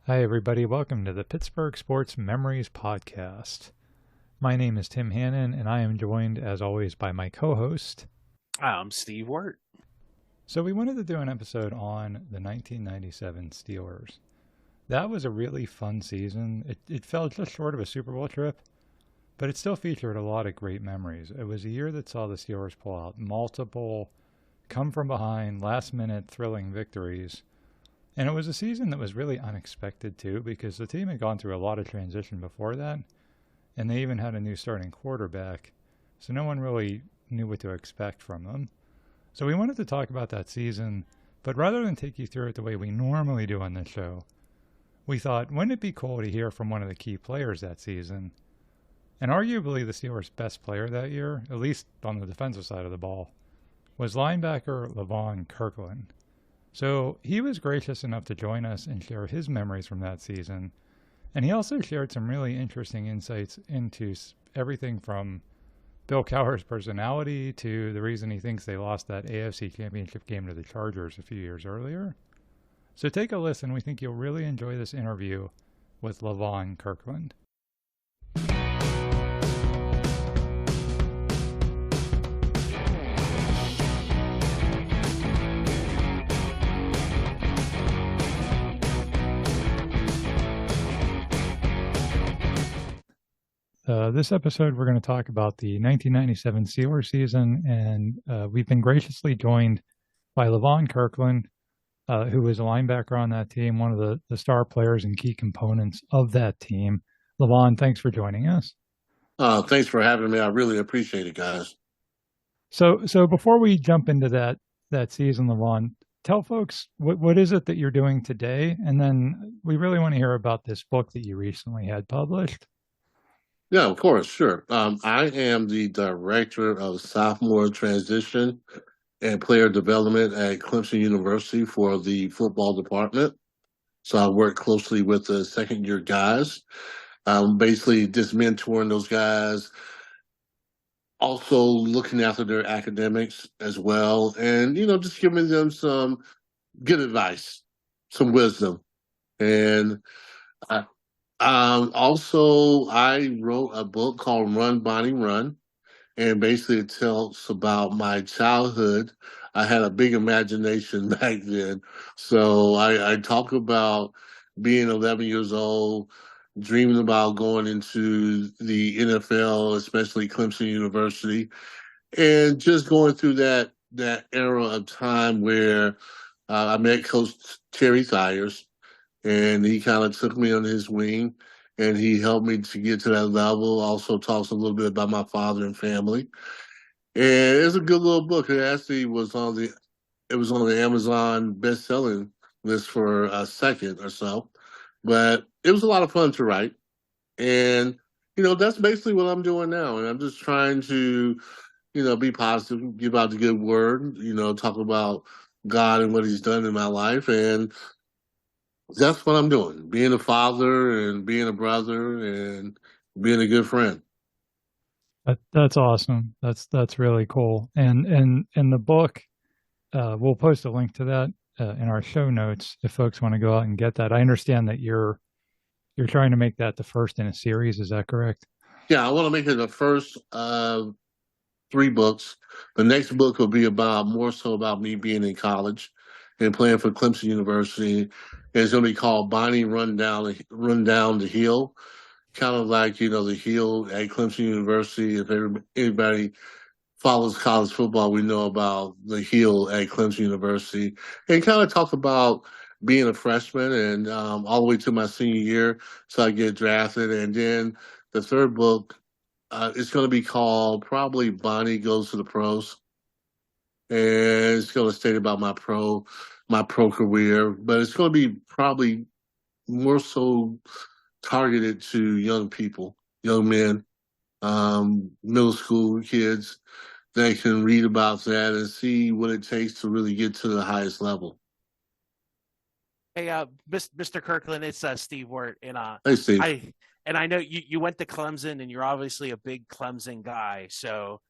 Hi, everybody. Welcome to the Pittsburgh Sports Memories Podcast. My name is Tim Hannon, and I am joined, as always, by my co-host. I'm Steve Wirt. So we wanted to do an episode on the 1997 Steelers. That was a really fun season. It fell just short of a Super Bowl trip, but it still featured a lot of great memories. It was a year that saw the Steelers pull out multiple come-from-behind, last-minute thrilling victories. And it was a season that was really unexpected, too, because the team had gone through a lot of transition before that, and they even had a new starting quarterback, so no one really knew what to expect from them. So we wanted to talk about that season, but rather than take you through it the way we normally do on this show, we thought, wouldn't it be cool to hear from one of the key players that season? And arguably the Steelers' best player that year, at least on the defensive side of the ball, was linebacker Levon Kirkland. So he was gracious enough to join us and share his memories from that season. And he also shared some really interesting insights into everything from Bill Cowher's personality to the reason he thinks they lost that AFC Championship game to the Chargers a few years earlier. So take a listen. We think you'll really enjoy this interview with Levon Kirkland. This episode, we're going to talk about the 1997 Steelers season, and we've been graciously joined by Levon Kirkland, who was a linebacker on that team, one of the star players and key components of that team. Levon, thanks for joining us. Thanks for having me. I really appreciate it, guys. So before we jump into that season, Levon, tell folks what is it that you're doing today, and then we really want to hear about this book that you recently had published. Yeah, of course, sure. I am the director of sophomore transition and player development at Clemson University for the football department. So I work closely with the second-year guys, basically just mentoring those guys, also looking after their academics as well, and, just giving them some good advice, some wisdom. And also, I wrote a book called Run, Bonnie, Run, and basically it tells about my childhood. I had a big imagination back then. So I talk about being 11 years old, dreaming about going into the NFL, especially Clemson University, and just going through that era of time where I met Coach Terry Thiers, and he kind of took me under his wing, and he helped me to get to that level. Also talks a little bit about my father and family, and it's a good little book. It actually was on the Amazon best-selling list for a second or so, but it was a lot of fun to write. And that's basically what I'm doing now, and I'm just trying to be positive, give out the good word, talk about God and what He's done in my life, and that's what I'm doing, being a father and being a brother and being a good friend. That's awesome. That's really cool. And in the book, we'll post a link to that in our show notes if folks want to go out and get that. I understand that you're trying to make that the first in a series. Is that correct? Yeah, I want to make it the first 3 books. The next book will be more so about me being in college and playing for Clemson University. And it's going to be called Bonnie Run Down the Hill, kind of like the hill at Clemson University. If anybody follows college football, we know about the hill at Clemson University, and kind of talk about being a freshman and all the way to my senior year, so I get drafted. And then the third book, it's going to be called probably Bonnie Goes to the Pros, and it's going to state about my pro career, but it's going to be probably more so targeted to young people, young men, middle school kids that can read about that and see what it takes to really get to the highest level. Hey, Mr. Kirkland, it's Steve Wirt, and Hey, Steve. I know you went to Clemson, and you're obviously a big Clemson guy. So,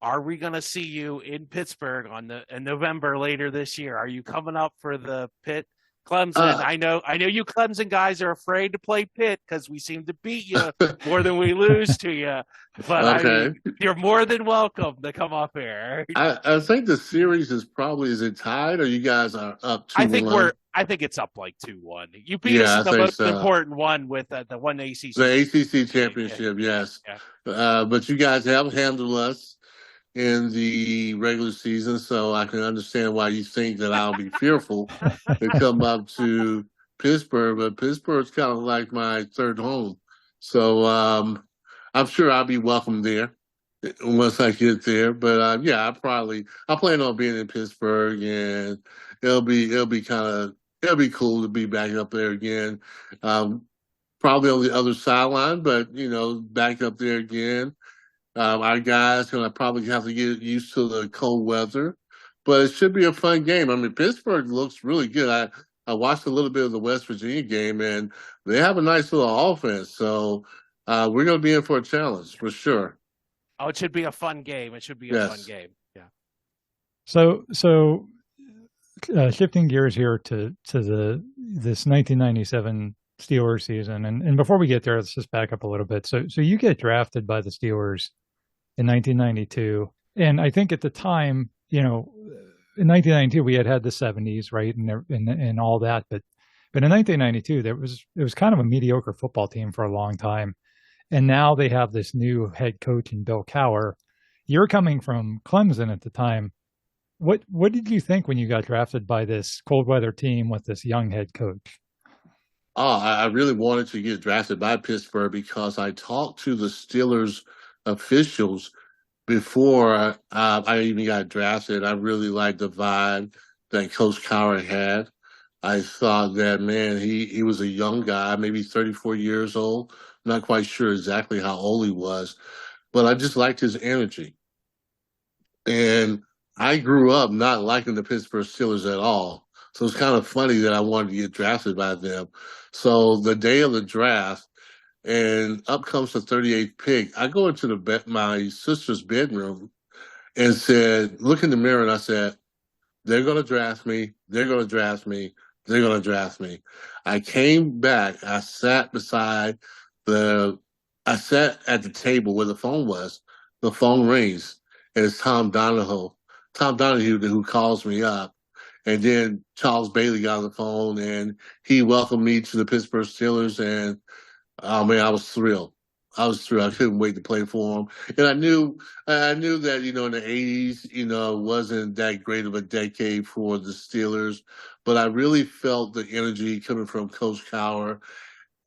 are we going to see you in Pittsburgh in November later this year? Are you coming up for the Pitt Clemson. I know you Clemson guys are afraid to play Pitt because we seem to beat you more than we lose to you. But I Okay. mean, you're more than welcome to come up here. I think the series is it tied, or you guys are up I 2-1? think it's up like 2-1. You beat us Yeah, in I the think most so. important one with the one The ACC. ACC championship, yes. Yeah. But you guys have handled us in the regular season, so I can understand why you think that I'll be fearful to come up to Pittsburgh. But Pittsburgh's kind of like my third home, so I'm sure I'll be welcome there once I get there. But yeah, I plan on being in Pittsburgh, and it'll be cool to be back up there again. Um, Probably on the other sideline, but back up there again. Our guys gonna probably have to get used to the cold weather, but it should be a fun game. I mean, Pittsburgh looks really good. I watched a little bit of the West Virginia game, and they have a nice little offense. So we're gonna be in for a challenge for sure. Oh, it should be a fun game. It should be a fun Yes. game. Yeah. So shifting gears here to this 1997 Steelers season, and before we get there, let's just back up a little bit. So you get drafted by the Steelers in 1992, and I think at the time, in 1992 we had the 70s, right, and all that, but in 1992 it was kind of a mediocre football team for a long time, and now they have this new head coach in Bill Cowher. You're coming from Clemson at the time. What did you think when you got drafted by this cold weather team with this young head coach? Oh, I really wanted to get drafted by Pittsburgh because I talked to the Steelers officials before I even got drafted. I really liked the vibe that Coach Cowher had. I thought that, man, he was a young guy, maybe 34 years old. I'm not quite sure exactly how old he was, but I just liked his energy. And I grew up not liking the Pittsburgh Steelers at all. So it's kind of funny that I wanted to get drafted by them. So the day of the draft, and up comes the 38th pick, I go into my sister's bedroom and said, look in the mirror, and I said, they're going to draft me. They're going to draft me. They're going to draft me. I came back. I sat at the table where the phone was. The phone rings, and it's Tom Donahue. Tom Donahue, who calls me up. And then Charles Bailey got on the phone, and he welcomed me to the Pittsburgh Steelers. And oh man, I was thrilled. I couldn't wait to play for him. And I knew that, in the 80s, wasn't that great of a decade for the Steelers, but I really felt the energy coming from Coach Cowher.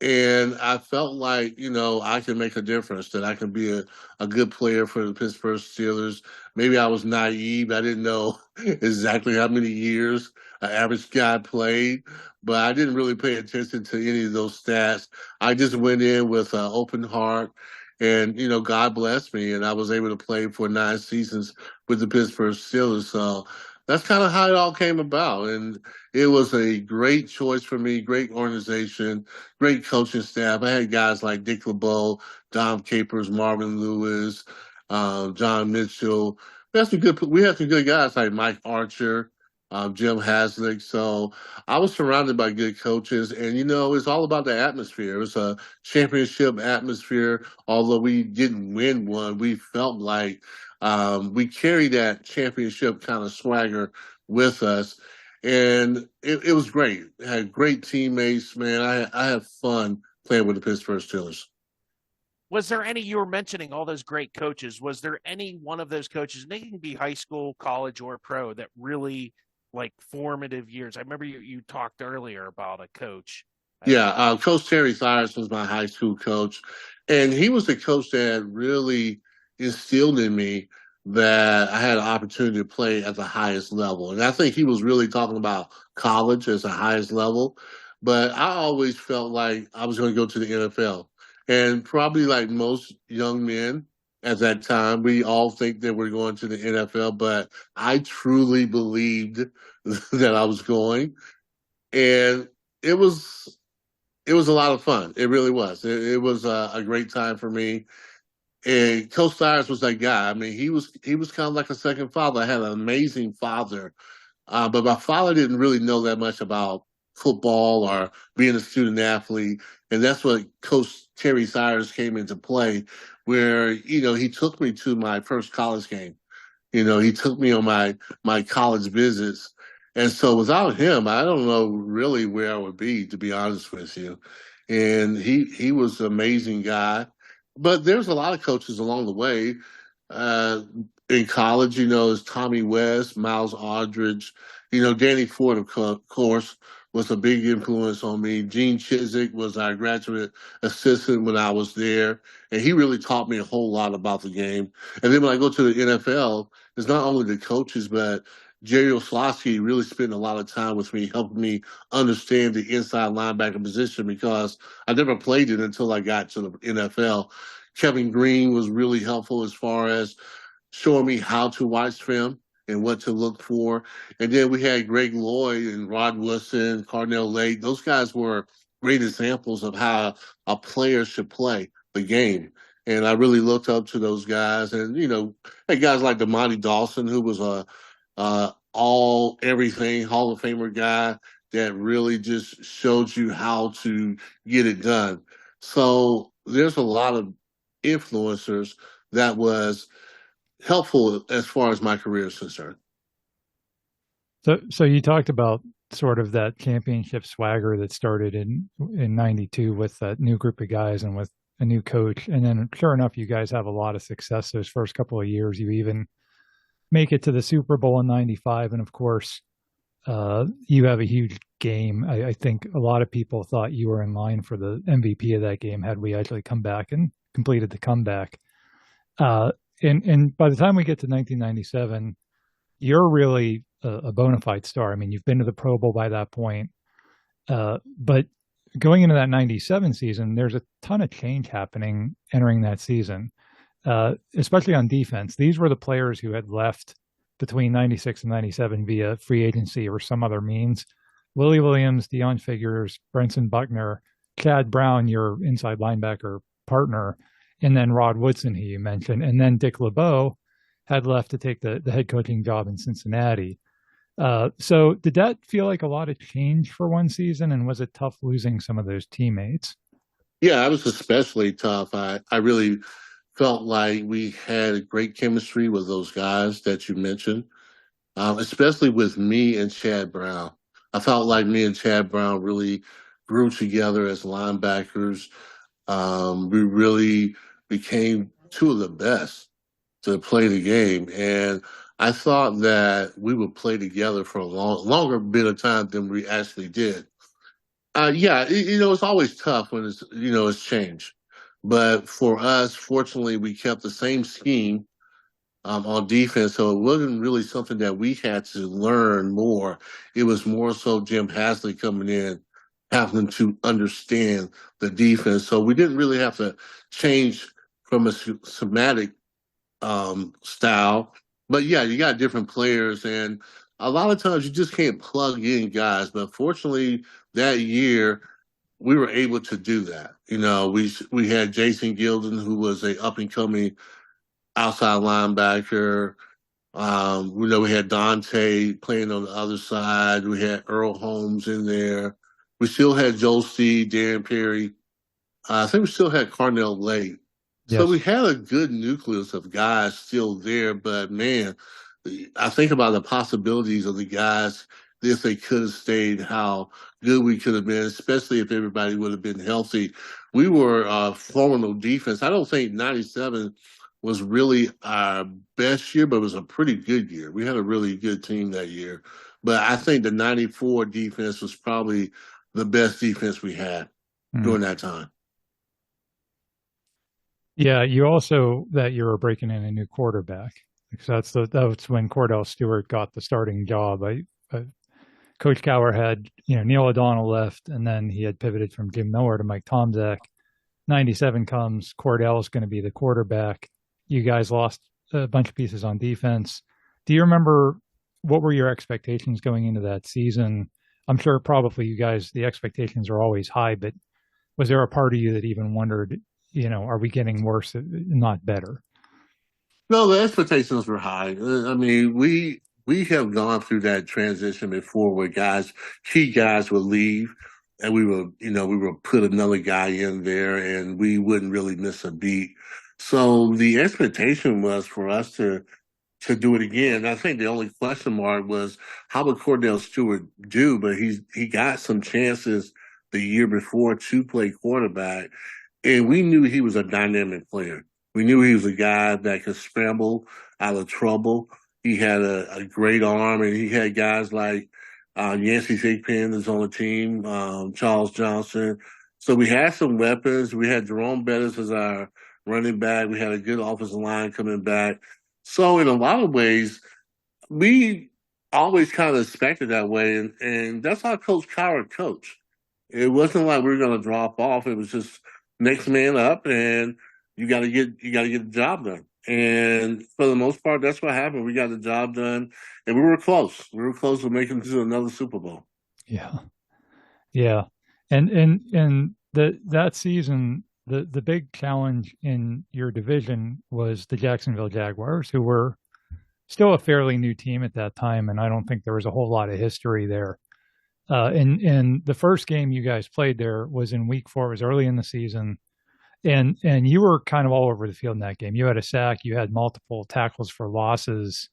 And I felt like, I can make a difference, that I can be a good player for the Pittsburgh Steelers. Maybe I was naive. I didn't know exactly how many years an average guy played, but I didn't really pay attention to any of those stats. I just went in with an open heart, and, God blessed me, and I was able to play for 9 seasons with the Pittsburgh Steelers. So that's kind of how it all came about. And it was a great choice for me, great organization, great coaching staff. I had guys like Dick LeBeau, Dom Capers, Marvin Lewis, John Mitchell. We had some good guys like Mike Archer, Jim Haslick. So I was surrounded by good coaches, and it's all about the atmosphere. It was a championship atmosphere. Although we didn't win one, we felt like we carried that championship kind of swagger with us. And it was great. I had great teammates, man. I had fun playing with the Pittsburgh Steelers. Was there any, you were mentioning all those great coaches, was there any one of those coaches, and they can be high school, college, or pro, that really like formative years? I remember you talked earlier about a coach. Yeah, Coach Terry Cyrus was my high school coach, and he was the coach that really instilled in me that I had an opportunity to play at the highest level. And I think he was really talking about college as the highest level, but I always felt like I was going to go to the NFL. And probably like most young men at that time, we all think that we're going to the NFL, but I truly believed that I was going. And it was a lot of fun. It really was. It was a great time for me. And Coach Cyrus was that guy. I mean, he was kind of like a second father. I had an amazing father, but my father didn't really know that much about football or being a student athlete. And that's what Coach Terry Sires came into play, where, he took me to my first college game. He took me on my college visits. And so without him, I don't know really where I would be, to be honest with you. And he was an amazing guy. But there's a lot of coaches along the way. Uh, in college, is Tommy West, Miles Aldridge, Danny Ford, of course, was a big influence on me. Gene Chizik was our graduate assistant when I was there, and he really taught me a whole lot about the game. And then when I go to the NFL, it's not only the coaches, but Jerry Oslowski really spent a lot of time with me, helping me understand the inside linebacker position because I never played it until I got to the NFL. Kevin Green was really helpful as far as showing me how to watch film and what to look for. And then we had Greg Lloyd and Rod Woodson, Carnell Lake. Those guys were great examples of how a player should play the game. And I really looked up to those guys. And, had guys like DeMonte Dawson, who was a all everything Hall of Famer guy that really just showed you how to get it done. So there's a lot of influencers that was helpful as far as my career is concerned. So you talked about sort of that championship swagger that started in '92 with that new group of guys and with a new coach, and then sure enough, you guys have a lot of success those first couple of years. You even make it to the Super Bowl in '95, and of course, you have a huge game. I think a lot of people thought you were in line for the MVP of that game had we actually come back and completed the comeback. And by the time we get to 1997, you're really a bona fide star. I mean, you've been to the Pro Bowl by that point. But going into that 97 season, there's a ton of change happening entering that season, especially on defense. These were the players who had left between 96 and 97 via free agency or some other means. Willie Williams, Deion Figures, Brenson Buckner, Chad Brown, your inside linebacker partner, and then Rod Woodson, who you mentioned, and then Dick LeBeau had left to take the head coaching job in Cincinnati. So did that feel like a lot of change for one season, and was it tough losing some of those teammates? Yeah, it was especially tough. I really felt like we had a great chemistry with those guys that you mentioned, especially with me and Chad Brown. I felt like me and Chad Brown really grew together as linebackers. We really became two of the best to play the game. And I thought that we would play together for a longer bit of time than we actually did. Yeah, it's always tough when it's change. But for us, fortunately, we kept the same scheme on defense, so it wasn't really something that we had to learn more. It was more so Jim Hasley coming in, having to understand the defense. So we didn't really have to change from a schematic style. But yeah, you got different players, and a lot of times you just can't plug in guys. But fortunately, that year we were able to do that. We had Jason Gilden, who was a up and coming outside linebacker. We had Dante playing on the other side. We had Earl Holmes in there. We still had Joe Steed, Darren Perry. I think we still had Carnell Lake. So we had a good nucleus of guys still there, but man, I think about the possibilities of the guys if they could have stayed, how good we could have been, especially if everybody would have been healthy. We were formidable defense. I don't think 97 was really our best year, but it was a pretty good year. We had a really good team that year. But I think the 94 defense was probably the best defense we had during that time. Yeah, you also that year were breaking in a new quarterback. That's when Cordell Stewart got the starting job. Coach Cowher had Neil O'Donnell left, and then he had pivoted from Jim Miller to Mike Tomczak. 97 comes, Cordell is going to be the quarterback. You guys lost a bunch of pieces on defense. Do you remember what were your expectations going into that season? I'm sure probably you guys, the expectations are always high, but was there a part of you that even wondered, are we getting worse, not better? No, the expectations were high. I mean, we we have gone through that transition before where key guys would leave and we would put another guy in there and we wouldn't really miss a beat. So the expectation was for us to do it again. I think the only question mark was how would Cordell Stewart do, but he got some chances the year before to play quarterback, and we knew he was a dynamic player. We knew he was a guy that could scramble out of trouble. He had a great arm, and he had guys like Yancey Thigpen is on the team, Charles Johnson. So we had some weapons. We had Jerome Bettis as our running back. We had a good offensive line coming back. So in a lot of ways, we always kind of expected that way, and that's how Coach Cowher coached. It wasn't like we were going to drop off. It was just next man up, and you got to get the job done. And for the most part, that's what happened. We got the job done, and we were close. We were close to making it to another Super Bowl. Yeah, yeah, and that season, the big challenge in your division was the Jacksonville Jaguars, who were still a fairly new team at that time, and I don't think there was a whole lot of history there. And the first game you guys played there was in week 4. It was early in the season, and you were kind of all over the field in that game. You had a sack, you had multiple tackles for losses,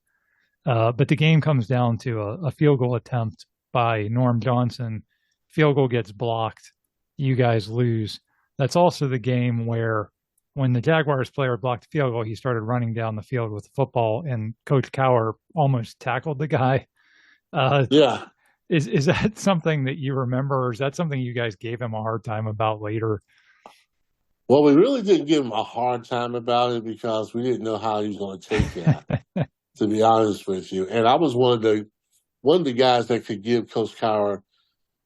but the game comes down to a field goal attempt by Norm Johnson. Field goal gets blocked. You guys lose. That's also the game where when the Jaguars player blocked the field goal, he started running down the field with the football, and Coach Cowher almost tackled the guy. Yeah. Is that something that you remember, or is that something you guys gave him a hard time about later? Well, we really didn't give him a hard time about it because we didn't know how he was going to take that, to be honest with you. And I was one of the guys that could give Coach Cowher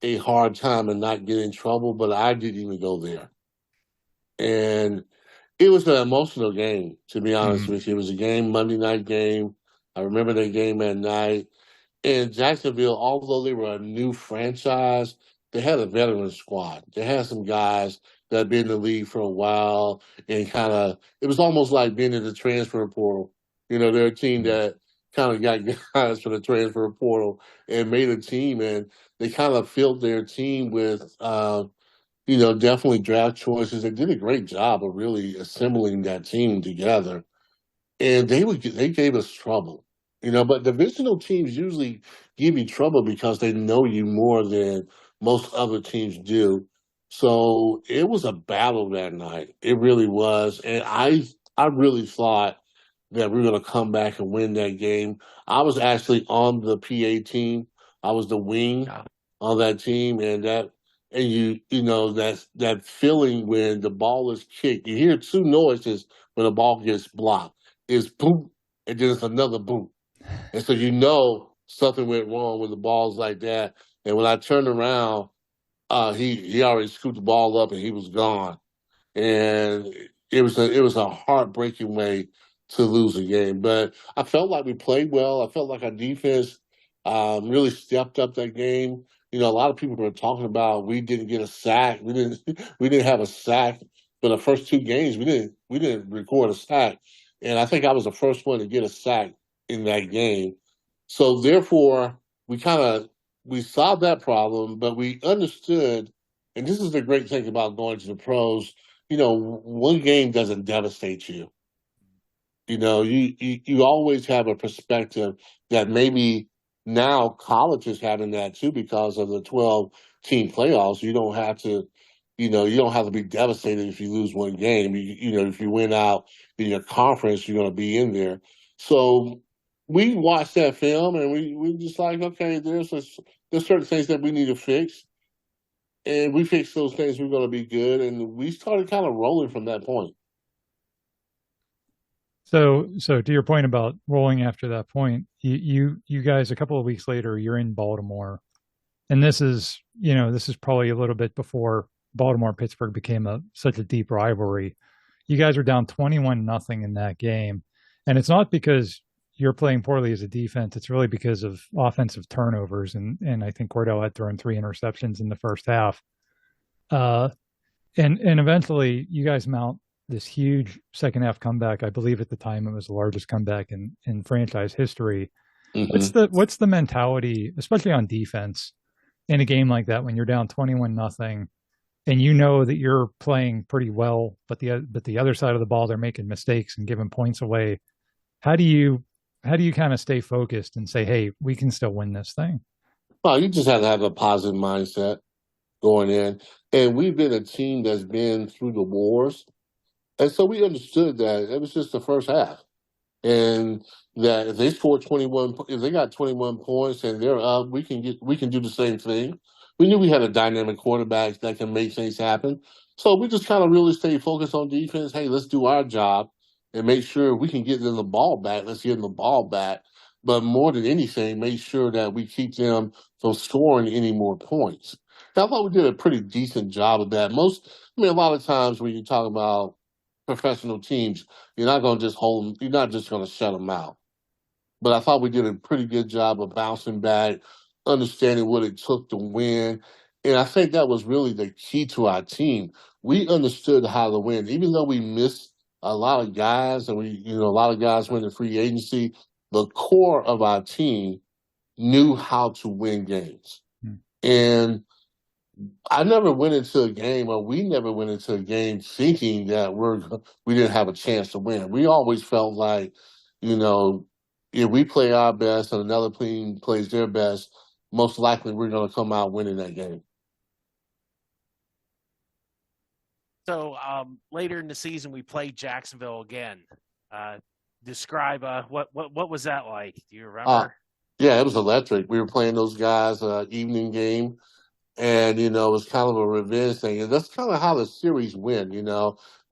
a hard time and not get in trouble, but I didn't even go there. And it was an emotional game, to be honest with you. It was a game, Monday night game. I remember that game at night. And Jacksonville, although they were a new franchise, they had a veteran squad. They had some guys that had been in the league for a while and it was almost like being in the transfer portal. You know, they're a team that kind of got guys from the transfer portal and made a team, and they kind of filled their team with, definitely draft choices. They did a great job of really assembling that team together, and they gave us trouble, But divisional teams usually give you trouble because they know you more than most other teams do. So it was a battle that night. It really was, and I really thought that we were going to come back and win that game. I was actually on the PA team. I was the wing on that team, and that feeling when the ball is kicked. You hear 2 noises when the ball gets blocked. It's boom, and then it's another boom. And so something went wrong when the ball's like that. And when I turned around, he already scooped the ball up and he was gone. And it was a heartbreaking way to lose a game. But I felt like we played well. I felt like our defense really stepped up that game. A lot of people were talking about we didn't get a sack. We didn't have a sack for the first 2 games. We didn't record a sack. And I think I was the first one to get a sack in that game. So therefore, we solved that problem, but we understood, and this is the great thing about going to the pros, one game doesn't devastate you. You always have a perspective that maybe now college is having that too because of the 12-team playoffs. You don't have to be devastated if you lose one game. If you win out in your conference, you're going to be in there. So we watched that film and we just like, okay, there's certain things that we need to fix. And we fixed those things, we're going to be good. And we started kind of rolling from that point. So to your point about rolling after that point, you guys, a couple of weeks later, you're in Baltimore. And this is probably a little bit before Baltimore-Pittsburgh became such a deep rivalry. You guys are down 21-0 in that game. And it's not because you're playing poorly as a defense. It's really because of offensive turnovers. And I think Cordell had thrown 3 interceptions in the first half. And eventually you guys mount this huge second half comeback. I believe at the time it was the largest comeback in franchise history. Hmm. What's the mentality, especially on defense, in a game like that when you're down 21-0 and you know that you're playing pretty well, but the other side of the ball they're making mistakes and giving points away. How do you kind of stay focused and say, "Hey, we can still win this thing"? Well, you just have to have a positive mindset going in. And we've been a team that's been through the wars. And so we understood that it was just the first half. And that if they scored 21, if they got 21 points and they're up, we can do the same thing. We knew we had a dynamic quarterback that can make things happen. So we just kind of really stayed focused on defense. Hey, let's do our job and make sure we can get them the ball back. Let's get them the ball back. But more than anything, make sure that we keep them from scoring any more points. I thought we did a pretty decent job of that. A lot of times when you talk about professional teams, you're not going to just hold them, you're not just going to shut them out. But I thought we did a pretty good job of bouncing back, understanding what it took to win. And I think that was really the key to our team. We understood how to win, even though we missed a lot of guys and a lot of guys went to free agency. The core of our team knew how to win games. Hmm. And I never went into a game, or we never went into a game thinking that we didn't have a chance to win. We always felt like, you know, if we play our best and another team plays their best, most likely we're going to come out winning that game. So later in the season, we played Jacksonville again. Describe what was that like? Do you remember? Yeah, it was electric. We were playing those guys evening game. And it was kind of a revenge thing, and that's kind of how the series went.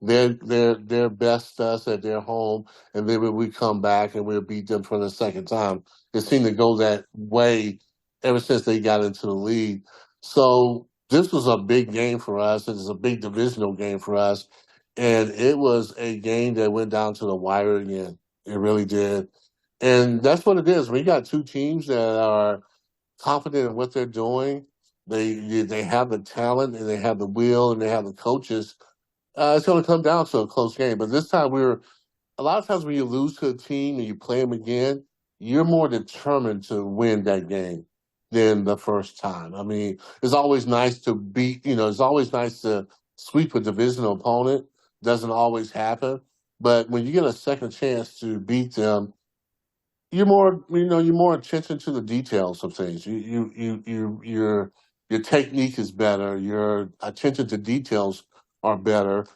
They're best us at their home, and then when we come back and we'll beat them for the second time. It seemed to go that way ever since they got into the league. So this was a big game for us. It was a big divisional game for us, and it was a game that went down to the wire again. It really did, and that's what it is. We got two teams that are confident in what they're doing. They have the talent and they have the will and they have the coaches. It's going to come down to a close game. But this time a lot of times when you lose to a team and you play them again, you're more determined to win that game than the first time. I mean, it's always nice to it's always nice to sweep a divisional opponent. Doesn't always happen. But when you get a second chance to beat them, you're more attention to the details of things. Your technique is better. Your attention to details are better,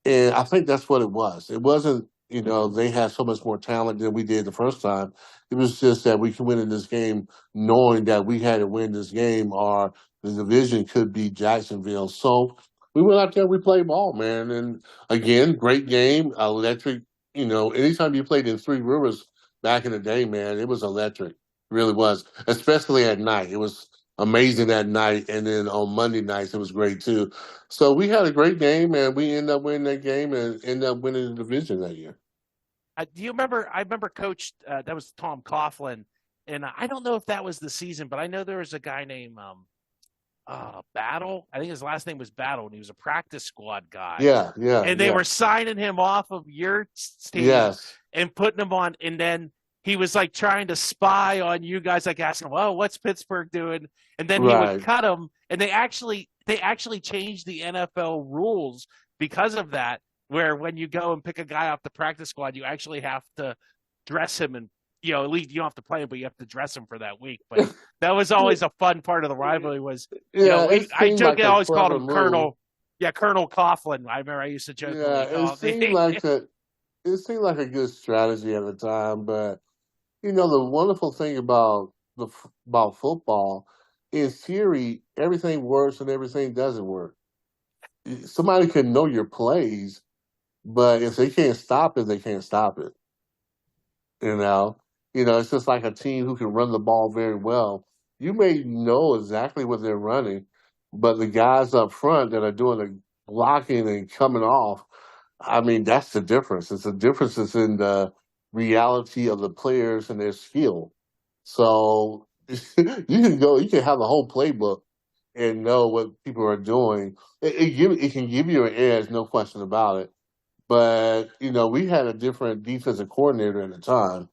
and I think that's what it was. It wasn't, they had so much more talent than we did the first time. It was just that we could win in this game, knowing that we had to win this game, or the division could be Jacksonville. So we went out there, we played ball, man, and again, great game, electric. Anytime you played in Three Rivers back in the day, man, it was electric. It really was, especially at night. It was amazing at night, and then on Monday nights it was great too. So we had a great game, and we ended up winning that game and ended up winning the division that year. Do you remember? I remember Coach. That was Tom Coughlin, and I don't know if that was the season, but I know there was a guy named Battle. I think his last name was Battle, and he was a practice squad guy. Yeah, And they were signing him off of your team yes, and putting him on, and then he was like trying to spy on you guys, like asking, "Well, what's Pittsburgh doing?" And then he would cut him, and they actually changed the NFL rules because of that, where when you go and pick a guy off the practice squad, you actually have to dress him, and at least you don't have to play him, but you have to dress him for that week. But that was always a fun part of the rivalry. Was I joke, I always called him Colonel. Yeah, Colonel Coughlin. I remember I used to joke. Yeah, it seemed like a good strategy at the time, but the wonderful thing about football, in theory, everything works and everything doesn't work. Somebody can know your plays, but if they can't stop it, they can't stop it. You know, it's just like a team who can run the ball very well. You may know exactly what they're running, but the guys up front that are doing the blocking and coming off, I mean, that's the difference. It's the difference is in the reality of the players and their skill. So you can have the whole playbook and know what people are doing. It can give you an edge, no question about it. But we had a different defensive coordinator at the time,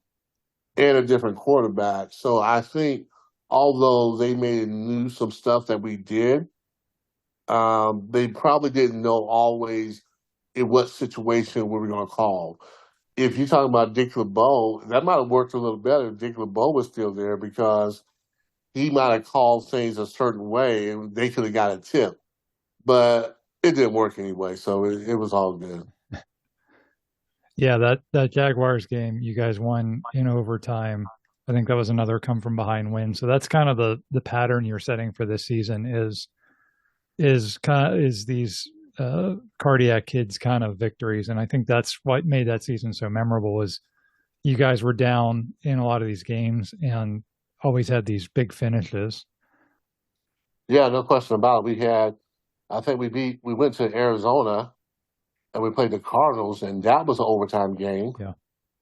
and a different quarterback. So I think although they may have knew some stuff that we did, they probably didn't know always in what situation we were going to call. If you're talking about Dick LeBeau, that might have worked a little better if Dick LeBeau was still there because he might have called things a certain way and they could have got a tip. But it didn't work anyway, so it was all good. Yeah, that Jaguars game, you guys won in overtime. I think that was another come from behind win. So that's kind of the pattern you're setting for this season is these cardiac kids kind of victories, and I think that's what made that season so memorable. Was you guys were down in a lot of these games and always had these big finishes. Yeah, no question about it. I think we went to Arizona and we played the Cardinals, and that was an overtime game. Yeah.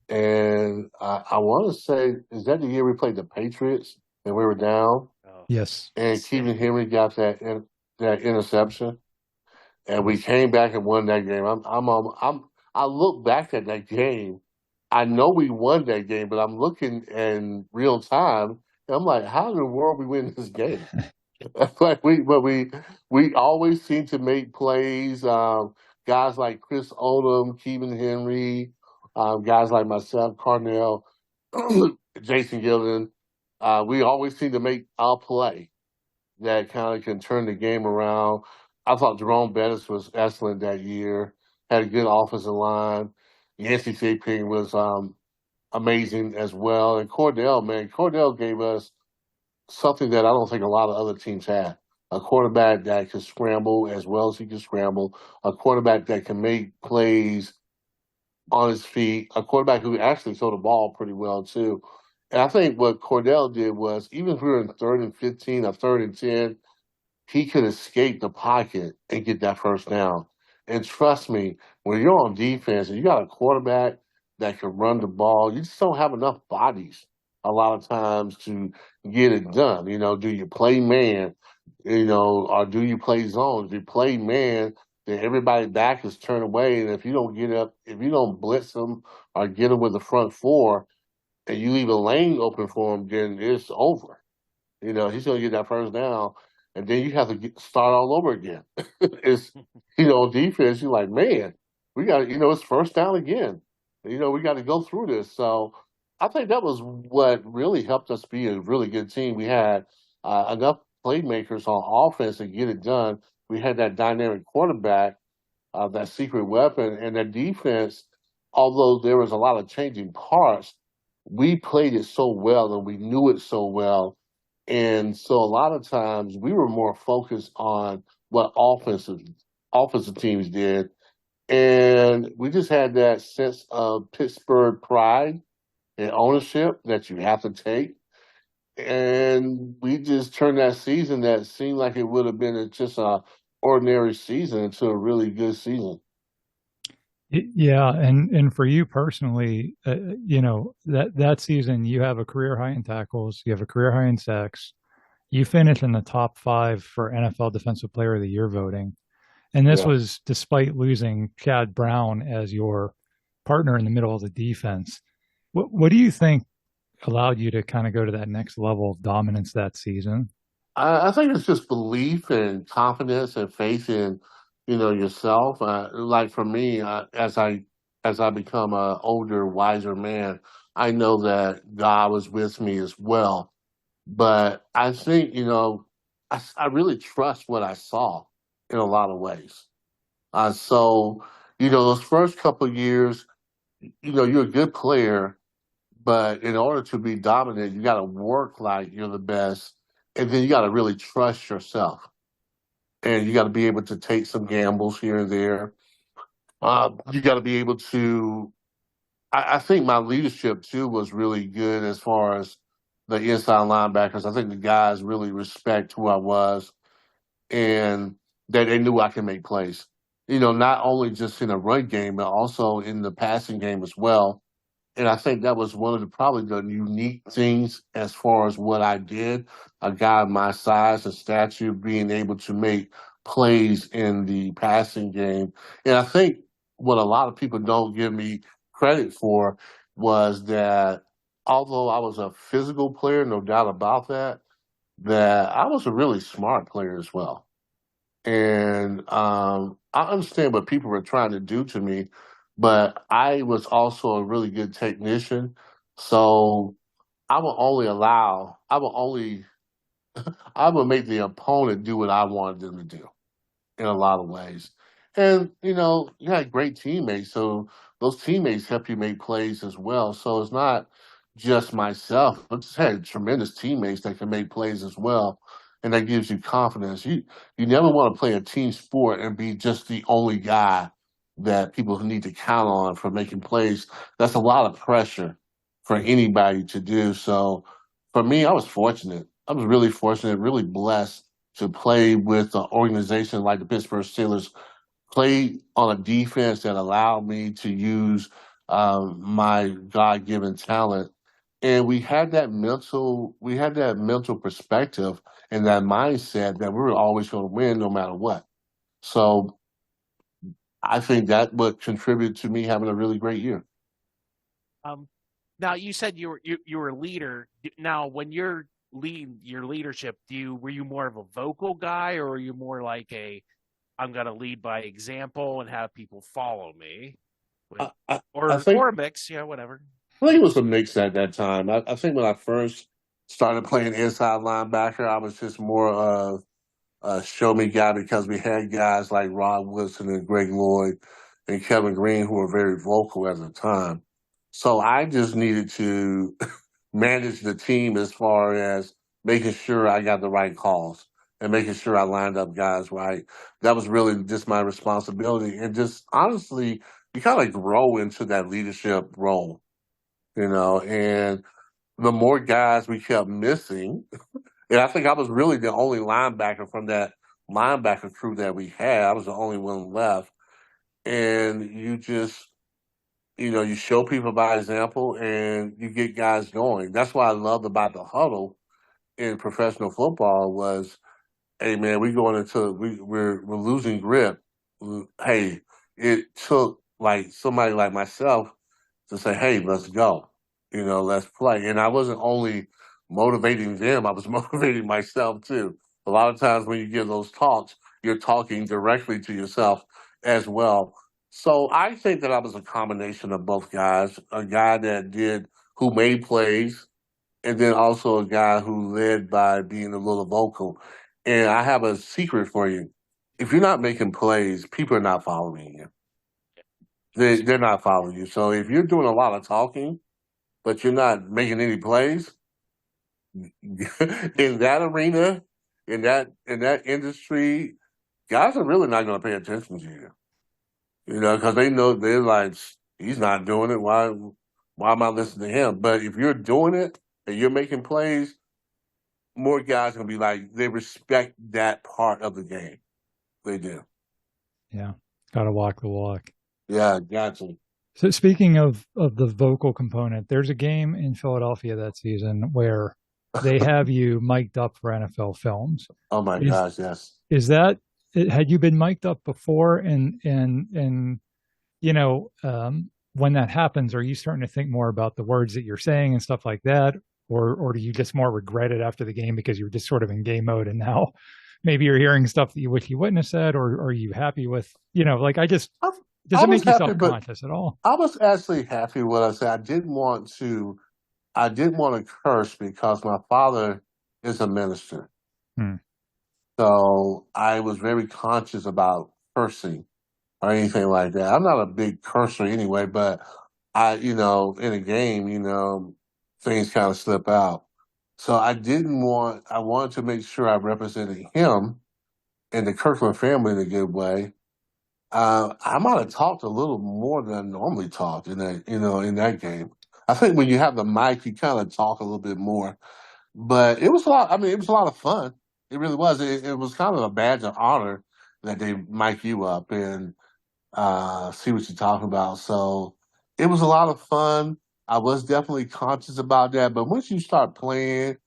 And I want to say, is that the year we played the Patriots and we were down? Oh, Yes. And Kevin Henry got that interception, and we came back and won that game. I look back at that game. I know we won that game, but I'm looking in real time, and I'm like, how in the world we win this game? Like we always seem to make plays. Guys like Chris Odom, Kevin Henry, guys like myself, Carnell, Jason Gillen. We always seem to make a play that kind of can turn the game around. I thought Jerome Bettis was excellent that year. Had a good offensive line. Yancey Sapien was amazing as well. And Cordell gave us something that I don't think a lot of other teams had. A quarterback that can scramble as well as he can scramble. A quarterback that can make plays on his feet. A quarterback who actually throw the ball pretty well too. And I think what Cordell did was, even if we were in 3rd and 15 or 3rd and 10, he could escape the pocket and get that first down. And trust me, when you're on defense and you got a quarterback that can run the ball, you just don't have enough bodies a lot of times to get it done. Do you play man, or do you play zone? If you play man, then everybody back is turned away. And if you don't get up, if you don't blitz them or get them with the front four and you leave a lane open for him, then it's over. He's going to get that first down, and then you have to start all over again. It's, defense, you're like, man, we got, it's first down again. We got to go through this. So I think that was what really helped us be a really good team. We had enough playmakers on offense to get it done. We had that dynamic quarterback, that secret weapon, and that defense, although there was a lot of changing parts, we played it so well and we knew it so well. And so a lot of times we were more focused on what offensive teams did. And we just had that sense of Pittsburgh pride and ownership that you have to take. And we just turned that season that seemed like it would have been just a ordinary season into a really good season. Yeah, and for you personally, that season you have a career high in tackles, you have a career high in sacks, you finish in the top 5 for NFL Defensive Player of the Year voting, and this was despite losing Chad Brown as your partner in the middle of the defense. What do you think allowed you to kind of go to that next level of dominance that season? I think it's just belief and confidence and faith in, yourself. Like for me, as I become a older, wiser man, I know that God was with me as well. But I think, I really trust what I saw in a lot of ways. So, those first couple of years, you're a good player, but in order to be dominant, you got to work like you're the best, and then you got to really trust yourself, and you got to be able to take some gambles here and there. You got to be able to. I think my leadership too was really good as far as the inside linebackers. I think the guys really respect who I was, and that they knew I can make plays. Not only just in a run game, but also in the passing game as well. And I think that was one of probably the unique things as far as what I did. A guy of my size and stature being able to make plays in the passing game. And I think what a lot of people don't give me credit for was that although I was a physical player, no doubt about that, that I was a really smart player as well. And I understand what people were trying to do to me, but I was also a really good technician. So I would make the opponent do what I wanted them to do in a lot of ways. And, you had great teammates, so those teammates help you make plays as well. So it's not just myself. I just had tremendous teammates that can make plays as well. And that gives you confidence. You never want to play a team sport and be just the only guy that people need to count on for making plays. That's a lot of pressure for anybody to do. So for me, I was fortunate. I was really fortunate, really blessed to play with an organization like the Pittsburgh Steelers, play on a defense that allowed me to use my God-given talent. And we had that mental perspective and that mindset that we were always going to win no matter what. So I think that would contribute to me having a really great year. Um, Now you said you were a leader. Now, when you're lead your leadership, were you more of a vocal guy, or were you more like I'm going to lead by example and have people follow me, I think or a mix, whatever. I think it was a mix at that time. I think when I first started playing inside linebacker, I was just more of a show me guy because we had guys like Rod Woodson and Greg Lloyd and Kevin Green who were very vocal at the time. So I just needed to manage the team as far as making sure I got the right calls and making sure I lined up guys right. That was really just my responsibility. And just honestly, you kind of grow into that leadership role, and the more guys we kept missing, and I think I was really the only linebacker from that linebacker crew that we had. I was the only one left. And you just, you show people by example and you get guys going. That's what I loved about the huddle in professional football was, hey man, we're losing grip. Hey, it took like somebody like myself to say, hey, let's go. Let's play. And I wasn't only motivating them, I was motivating myself too. A lot of times when you give those talks, you're talking directly to yourself as well. So I think that I was a combination of both guys, a guy who made plays, and then also a guy who led by being a little vocal. And I have a secret for you. If you're not making plays, people are not following you. They're not following you. So if you're doing a lot of talking, but you're not making any plays in that arena, in that industry, guys are really not going to pay attention to you. Because they know they're like, he's not doing it. Why am I listening to him? But if you're doing it and you're making plays, more guys are going to be like, they respect that part of the game. They do. Yeah. Got to walk the walk. Yeah, gotcha. So speaking of the vocal component, there's a game in Philadelphia that season where they have you mic'd up for NFL films. Oh my gosh, yes. Had you been mic'd up before and when that happens, are you starting to think more about the words that you're saying and stuff like that? Or do you just more regret it after the game because you were just sort of in game mode and now maybe you're hearing stuff that you wish you wouldn't have said, or are you happy with, does it make you self-conscious at all? I was actually happy with what I said. I didn't want to curse because my father is a minister. So I was very conscious about cursing or anything like that. I'm not a big cursor anyway, but in a game, things kind of slip out. So I wanted to make sure I represented him and the Kirkland family in a good way. I might have talked a little more than I normally talked in that game. I think when you have the mic, you kind of talk a little bit more. But it was a lot. I mean, it was a lot of fun. It really was. It was kind of a badge of honor that they mic you up and see what you're talking about. So it was a lot of fun. I was definitely conscious about that. But once you start playing,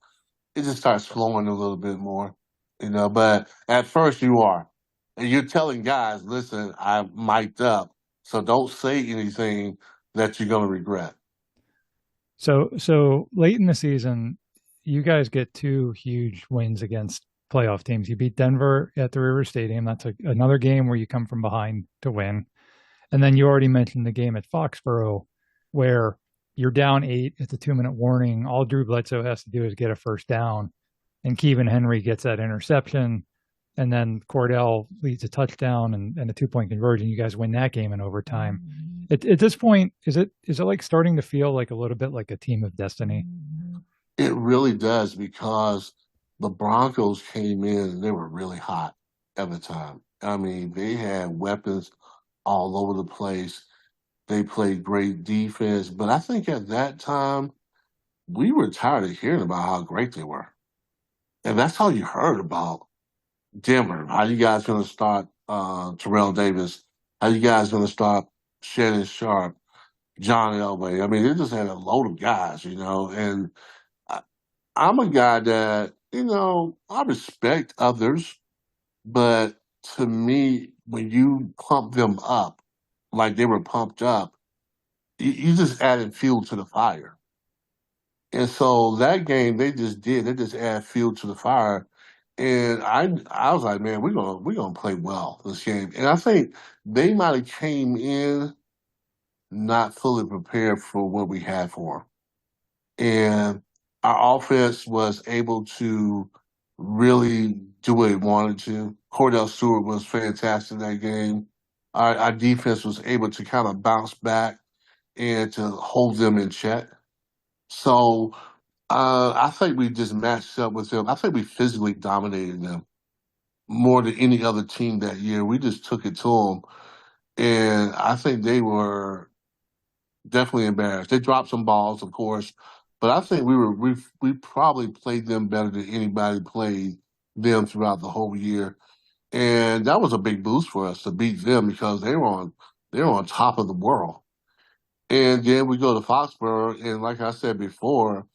it just starts flowing a little bit more, But at first you are. And you're telling guys, listen, I'm mic'd up, so don't say anything that you're going to regret. So late in the season, you guys get two huge wins against playoff teams. You beat Denver at the River Stadium. That's another game where you come from behind to win. And then you already mentioned the game at Foxborough where you're down 8. It's a 2-minute warning. All Drew Bledsoe has to do is get a first down, and Keevan Henry gets that interception. And then Cordell leads a touchdown and a 2-point conversion. You guys win that game in overtime. At this point, is it like starting to feel like a little bit like a team of destiny? It really does, because the Broncos came in and they were really hot at the time. I mean, they had weapons all over the place. They played great defense. But I think at that time, we were tired of hearing about how great they were. And that's all you heard about Denver. How you guys going to start Terrell Davis? How you guys going to start Shannon Sharp, John Elway? I mean, they just had a load of guys, and I'm a guy that, I respect others, but to me, when you pump them up like they were pumped up, you just added fuel to the fire. And so that game, they just did. They just add fuel to the fire. And I was like, man, we're gonna play well this game. And I think they might have came in not fully prepared for what we had for them. And our offense was able to really do what it wanted to. Cordell Stewart was fantastic in that game. Our defense was able to kind of bounce back and to hold them in check. So I think we just matched up with them. I think we physically dominated them more than any other team that year. We just took it to them. And I think they were definitely embarrassed. They dropped some balls, of course, but I think we probably played them better than anybody played them throughout the whole year. And that was a big boost for us to beat them, because they were on top of the world. And then we go to Foxborough, and like I said before,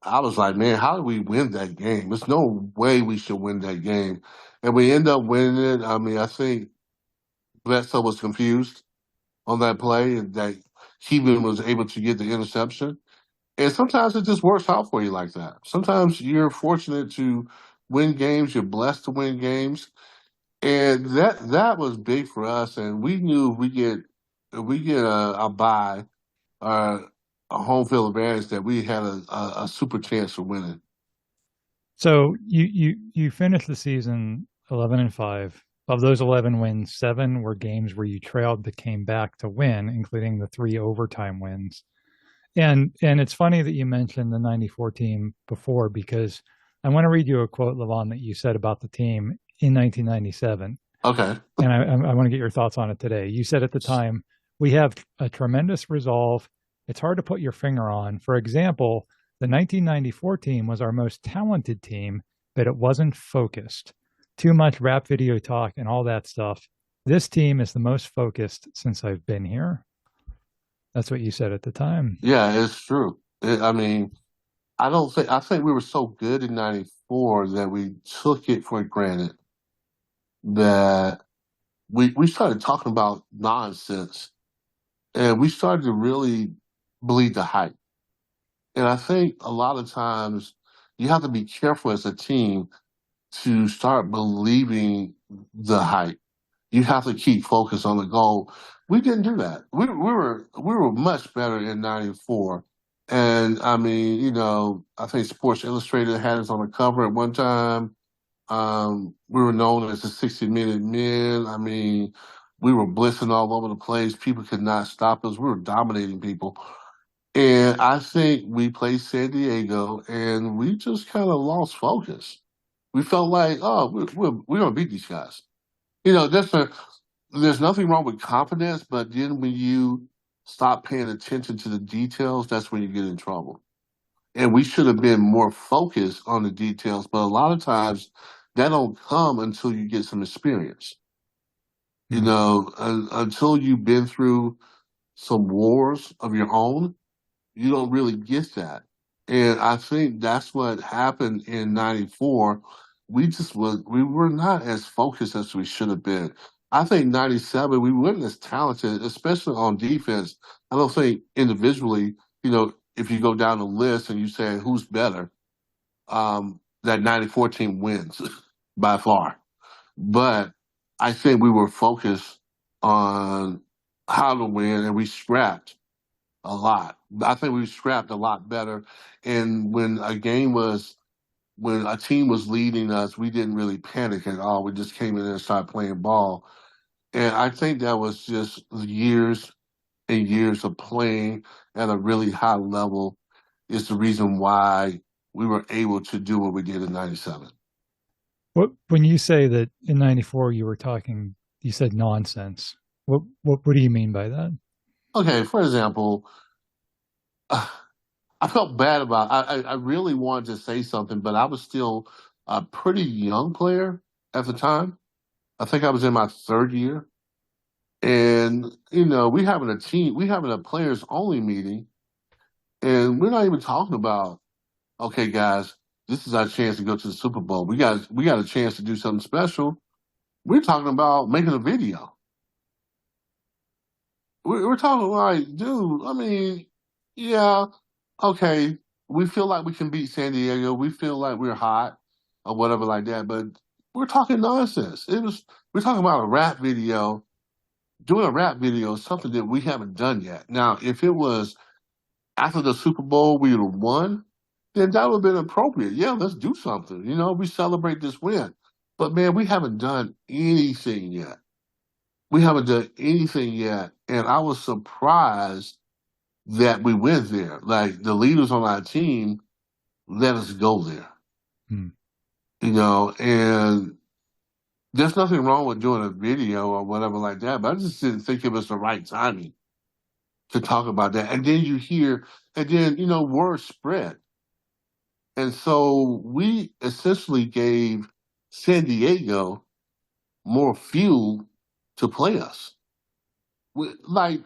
I was like, man, how did we win that game? There's no way we should win that game. And we end up winning it. I mean, I think Bledsoe was confused on that play, and that Keevan was able to get the interception. And sometimes it just works out for you like that. Sometimes you're fortunate to win games. You're blessed to win games. And that was big for us. And we knew if we get a bye, a home field advantage, that we had a super chance of winning. So you finished the season 11-5. Of those 11 wins, 7 were games where you trailed but came back to win, including the 3 overtime wins. And it's funny that you mentioned the 94 team before, because I want to read you a quote, Levon, that you said about the team in 1997. Okay. And I want to get your thoughts on it today. You said at the time, we have a tremendous resolve. It's hard to put your finger on. For example, the 1994 team was our most talented team, but it wasn't focused. Too much rap video talk and all that stuff. This team is the most focused since I've been here. That's what you said at the time. Yeah, it's true. I mean, I think we were so good in 94 that we took it for granted, that we started talking about nonsense, and we started to really believe the hype. And I think a lot of times you have to be careful as a team to start believing the hype. You have to keep focused on the goal. We didn't do that. We were much better in '94. And I mean, I think Sports Illustrated had us on the cover at one time. We were known as the 60-minute men. I mean, we were blitzing all over the place. People could not stop us. We were dominating people. And I think we played San Diego, and we just kind of lost focus. We felt like, oh, we're going to beat these guys. There's nothing wrong with confidence, but then when you stop paying attention to the details, that's when you get in trouble. And we should have been more focused on the details, but a lot of times that don't come until you get some experience. Until you've been through some wars of your own, you don't really get that. And I think that's what happened in '94. We were not as focused as we should have been. I think '97, we weren't as talented, especially on defense. I don't think individually, if you go down the list and you say who's better, that 94 team wins by far. But I think we were focused on how to win, and we scrapped a lot. I think we scrapped a lot better. And when a team was leading us, we didn't really panic at all. We just came in and started playing ball. And I think that was just years and years of playing at a really high level is the reason why we were able to do what we did in 97. When you say that in 94 you said nonsense. What do you mean by that? Okay, for example, I felt bad about I really wanted to say something, but I was still a pretty young player at the time. I think I was in my third year. And, we having a players only meeting, and we're not even talking about, okay, guys, this is our chance to go to the Super Bowl. We got a chance to do something special. We're talking about making a video. We're talking like, dude, I mean, yeah, okay, we feel like we can beat San Diego. We feel like we're hot or whatever like that, but we're talking nonsense. We're talking about a rap video. Doing a rap video is something that we haven't done yet. Now, if it was after the Super Bowl we would have won, then that would have been appropriate. Yeah, let's do something. We celebrate this win. But man, we haven't done anything yet. We haven't done anything yet. And I was surprised that we went there. Like the leaders on our team let us go there. Hmm. And there's nothing wrong with doing a video or whatever like that, but I just didn't think it was the right timing to talk about that. And then word spread. And so we essentially gave San Diego more fuel to play us.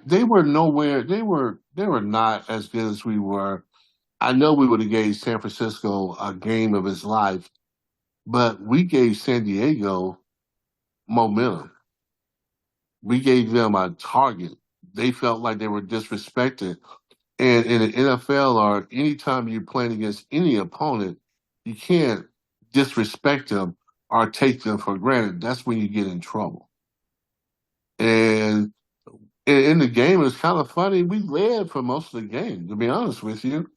They were nowhere. They were not as good as we were. I know we would have gave San Francisco a game of his life, but we gave San Diego momentum. We gave them a target. They felt like they were disrespected. And in the NFL or anytime you're playing against any opponent, you can't disrespect them or take them for granted. That's when you get in trouble. And in the game, it's kind of funny. We led for most of the game, to be honest with you.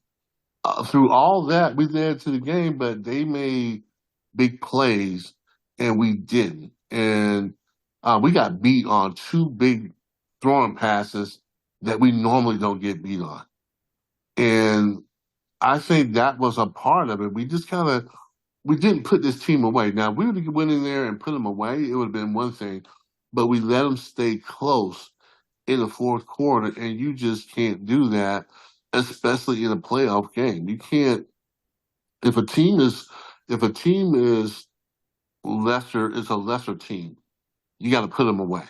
Through all that, we led to the game, but they made big plays and we didn't. And we got beat on two big throwing passes that we normally don't get beat on. And I think that was a part of it. We didn't put this team away. Now, if we would have went in there and put them away, it would have been one thing. But we let them stay close in the fourth quarter, and you just can't do that, especially in a playoff game. You can't. If a team is lesser, it's a lesser team. You got to put them away.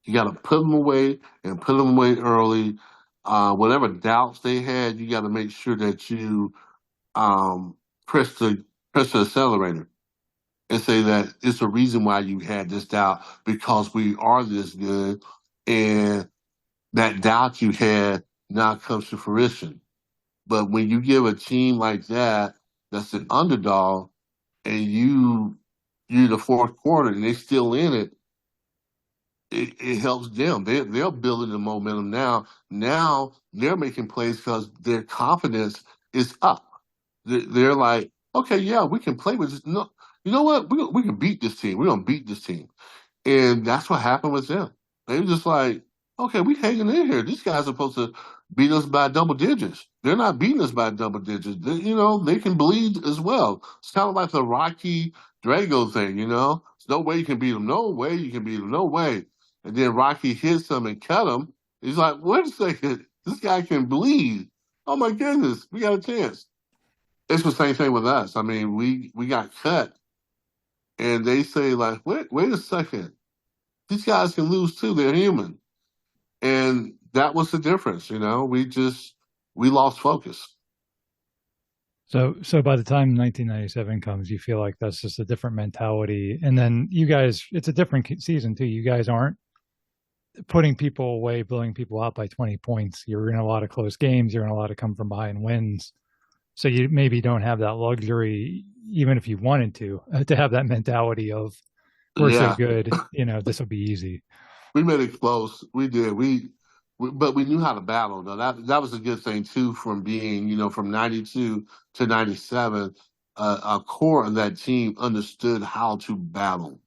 You got to put them away and put them away early. Whatever doubts they had, you got to make sure that you press the accelerator and say that it's a reason why you had this doubt because we are this good, and that doubt you had now comes to fruition. But when you give a team like that's an underdog, and you're the fourth quarter and they're still in it, it helps them. They're building the momentum now. Now they're making plays because their confidence is up. They're like, okay, yeah, we can play with this. No, you know what? We can beat this team. We're gonna beat this team, and that's what happened with them. They were just like, okay, we hanging in here. These guys are supposed to beat us by double digits. They're not beating us by double digits. They can bleed as well. It's kind of like the Rocky Drago thing. There's no way you can beat them. No way you can beat them. No way. And then Rocky hits him and cut him. He's like, wait a second, this guy can bleed. Oh my goodness, we got a chance. It's the same thing with us. I mean, we got cut, and they say like, wait a second, these guys can lose too. They're human, and that was the difference. We lost focus. So by the time 1997 comes, you feel like that's just a different mentality, and then you guys, it's a different season too. You guys aren't putting people away, blowing people out by 20 points. You're in a lot of close games. You're in a lot of come from behind wins. So you maybe don't have that luxury, even if you wanted to have that mentality of we're so Yeah, good, this will be easy. we made it close. We did. But we knew how to battle. Though that was a good thing too. From being, from '92 to '97, a core of that team understood how to battle.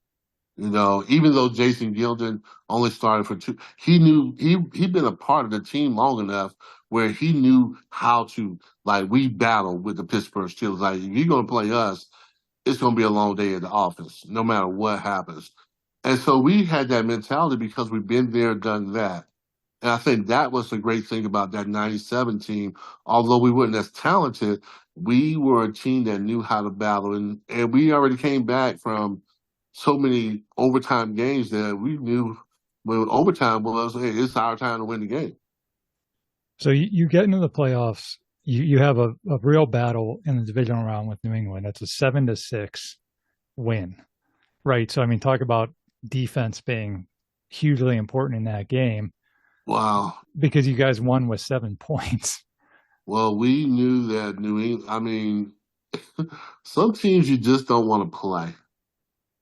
Even though Jason Gilden only started for two, he knew he'd been a part of the team long enough where he knew how to, like, we battle with the Pittsburgh Steelers. Like, if you're gonna play us, it's gonna be a long day at the office, no matter what happens. And so we had that mentality because we've been there, done that. And I think that was the great thing about that '97 team. Although we weren't as talented, we were a team that knew how to battle. And we already came back from so many overtime games that we knew when overtime was, hey, it's our time to win the game. So you get into the playoffs. You have a real battle in the divisional round with New England. That's a 7-6 win, right? So I mean, talk about defense being hugely important in that game. Wow. Because you guys won with 7 points. Well, we knew that New England, I mean, some teams you just don't want to play.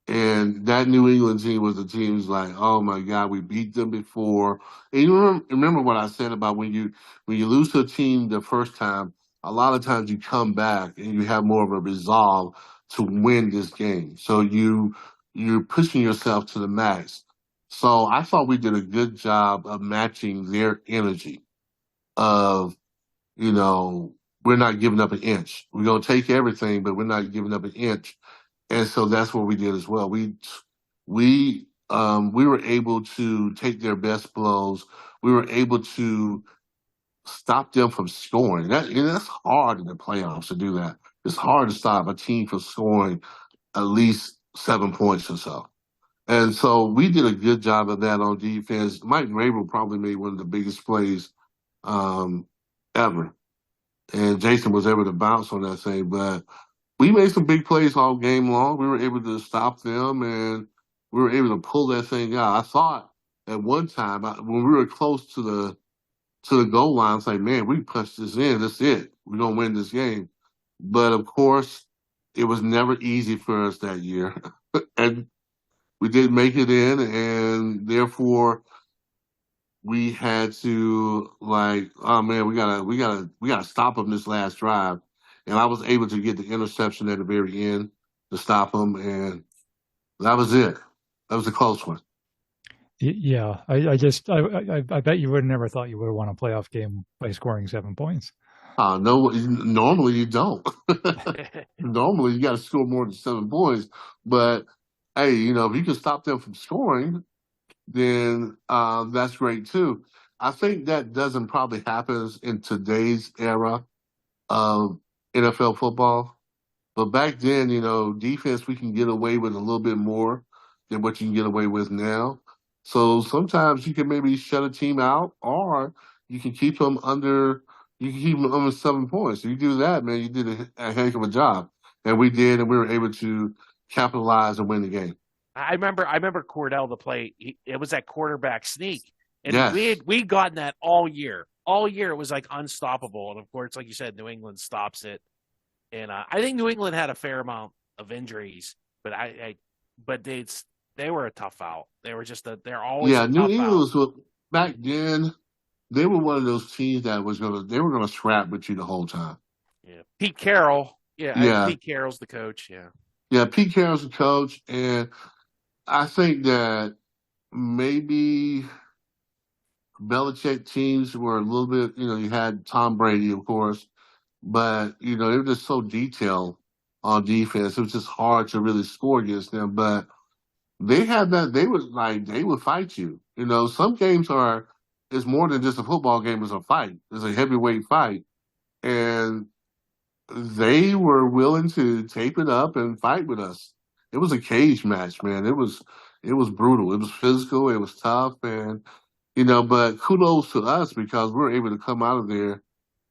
And that New England team was the teams like, oh my God, we beat them before. And you remember what I said about when you lose to a team the first time, a lot of times you come back and you have more of a resolve to win this game. So you're pushing yourself to the max. So I thought we did a good job of matching their energy of, we're not giving up an inch. We're gonna take everything, but we're not giving up an inch. And so that's what we did as well. We were able to take their best blows. We were able to stop them from scoring. That's hard in the playoffs to do that. It's hard to stop a team from scoring at least 7 points or so. And so we did a good job of that on defense. Mike Vrabel probably made one of the biggest plays ever. And Jason was able to bounce on that thing, but we made some big plays all game long. We were able to stop them, and we were able to pull that thing out. I thought at one time when we were close to the goal line, I was like, man, we punched this in. That's it. We're gonna win this game. But of course, it was never easy for us that year, and we didn't make it in, and therefore we had to, like, oh man, we gotta stop them this last drive. And I was able to get the interception at the very end to stop them, and that was it. That was a close one. Yeah, I bet you would have never thought you would have won a playoff game by scoring 7 points. No, normally you don't. Normally you got to score more than 7 points. But hey, if you can stop them from scoring, then that's great too. I think that doesn't probably happen in today's era of NFL football. But back then, defense, we can get away with a little bit more than what you can get away with now. So sometimes you can maybe shut a team out, or you can keep them under. You can keep them under 7 points. If you do that, man, you did a heck of a job, and we did, and we were able to capitalize and win the game. I remember Cordell the play. It was that quarterback sneak, and Yes. we'd gotten that all year. All year it was like unstoppable, and of course, like you said, New England stops it. And I think New England had a fair amount of injuries, but but they were a tough out. They were they're always a New tough England out. was back then. They were one of those teams that they were gonna scrap with you the whole time. Yeah, Pete Carroll. Yeah, Pete Carroll's the coach. Yeah, yeah. Pete Carroll's the coach, and I think that maybe Belichick teams were a little bit. You had Tom Brady, of course, but they were just so detailed on defense. It was just hard to really score against them. But they had that. They would fight you. Some games are. It's more than just a football game. It's a fight. It's a heavyweight fight, and they were willing to tape it up and fight with us. It was a cage match, man. It was brutal. It was physical. It was tough, and but kudos to us because we were able to come out of there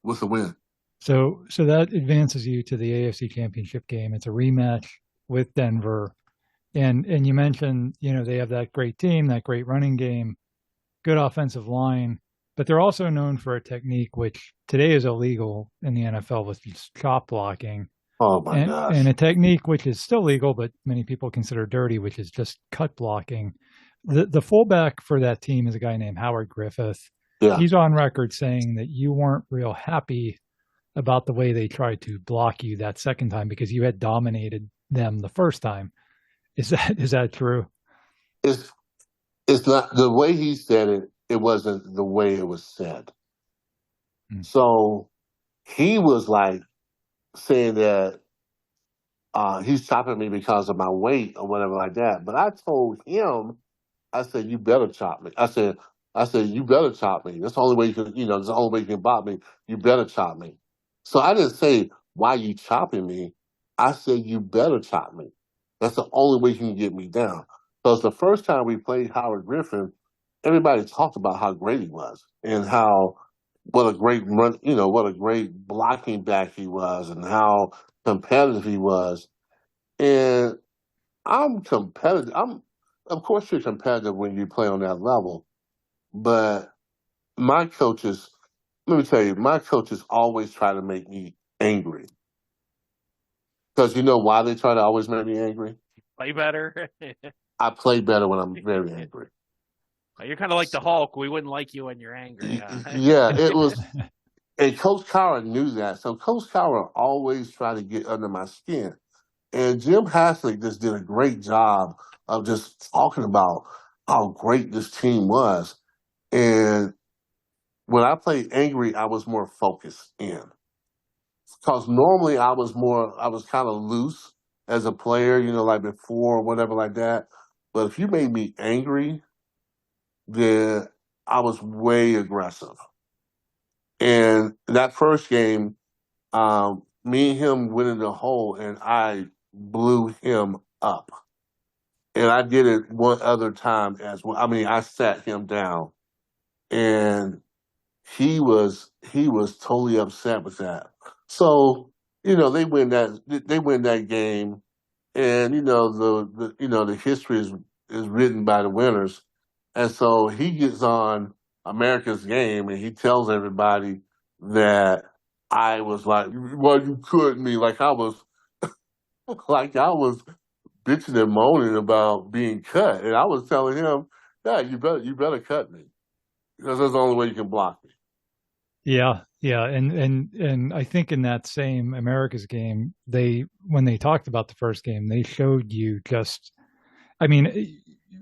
with a win. So that advances you to the AFC Championship game. It's a rematch with Denver. And you mentioned, they have that great team, that great running game. good offensive line, but they're also known for a technique which today is illegal in the NFL with chop blocking. Oh my gosh. And a technique which is still legal, but many people consider dirty, which is just cut blocking. The fullback for that team is a guy named Howard Griffith. Yeah. He's on record saying that you weren't real happy about the way they tried to block you that second time because you had dominated them the first time. Is that true? It's not the way he said it. It wasn't the way it was said. So he was like saying that he's chopping me because of my weight or whatever like that. But I told him, I said, you better chop me. I said, you better chop me. That's the only way you can, that's the only way you can block me. You better chop me. So I didn't say, why you chopping me? I said, you better chop me. That's the only way you can get me down. Because the first time we played Howard Griffin, everybody talked about how great he was and what a great run, what a great blocking back he was and how competitive he was. And I'm competitive. Of course, you're competitive when you play on that level. But my coaches, let me tell you, my coaches always try to make me angry. Because you know why they try to always make me angry? Play better. I play better when I'm very angry. You're kind of like the Hulk. We wouldn't like you when you're angry. Yeah, it was. And Coach Cowher knew that. So Coach Cowher always tried to get under my skin. And Jim Haslett just did a great job of just talking about how great this team was. And when I played angry, I was more focused in. Because normally I was kind of loose as a player, like before or whatever like that. But if you made me angry, then I was way aggressive. And that first game, me and him went in the hole and I blew him up. And I did it one other time as well. I mean, I sat him down and he was totally upset with that. So, they win that game. And, the history is written by the winners. And so he gets on America's Game and he tells everybody that I was like, well, you couldn't me. Like I was bitching and moaning about being cut. And I was telling him, yeah, you better cut me. Because that's the only way you can block me. Yeah. And I think in that same America's Game, when they talked about the first game, they showed you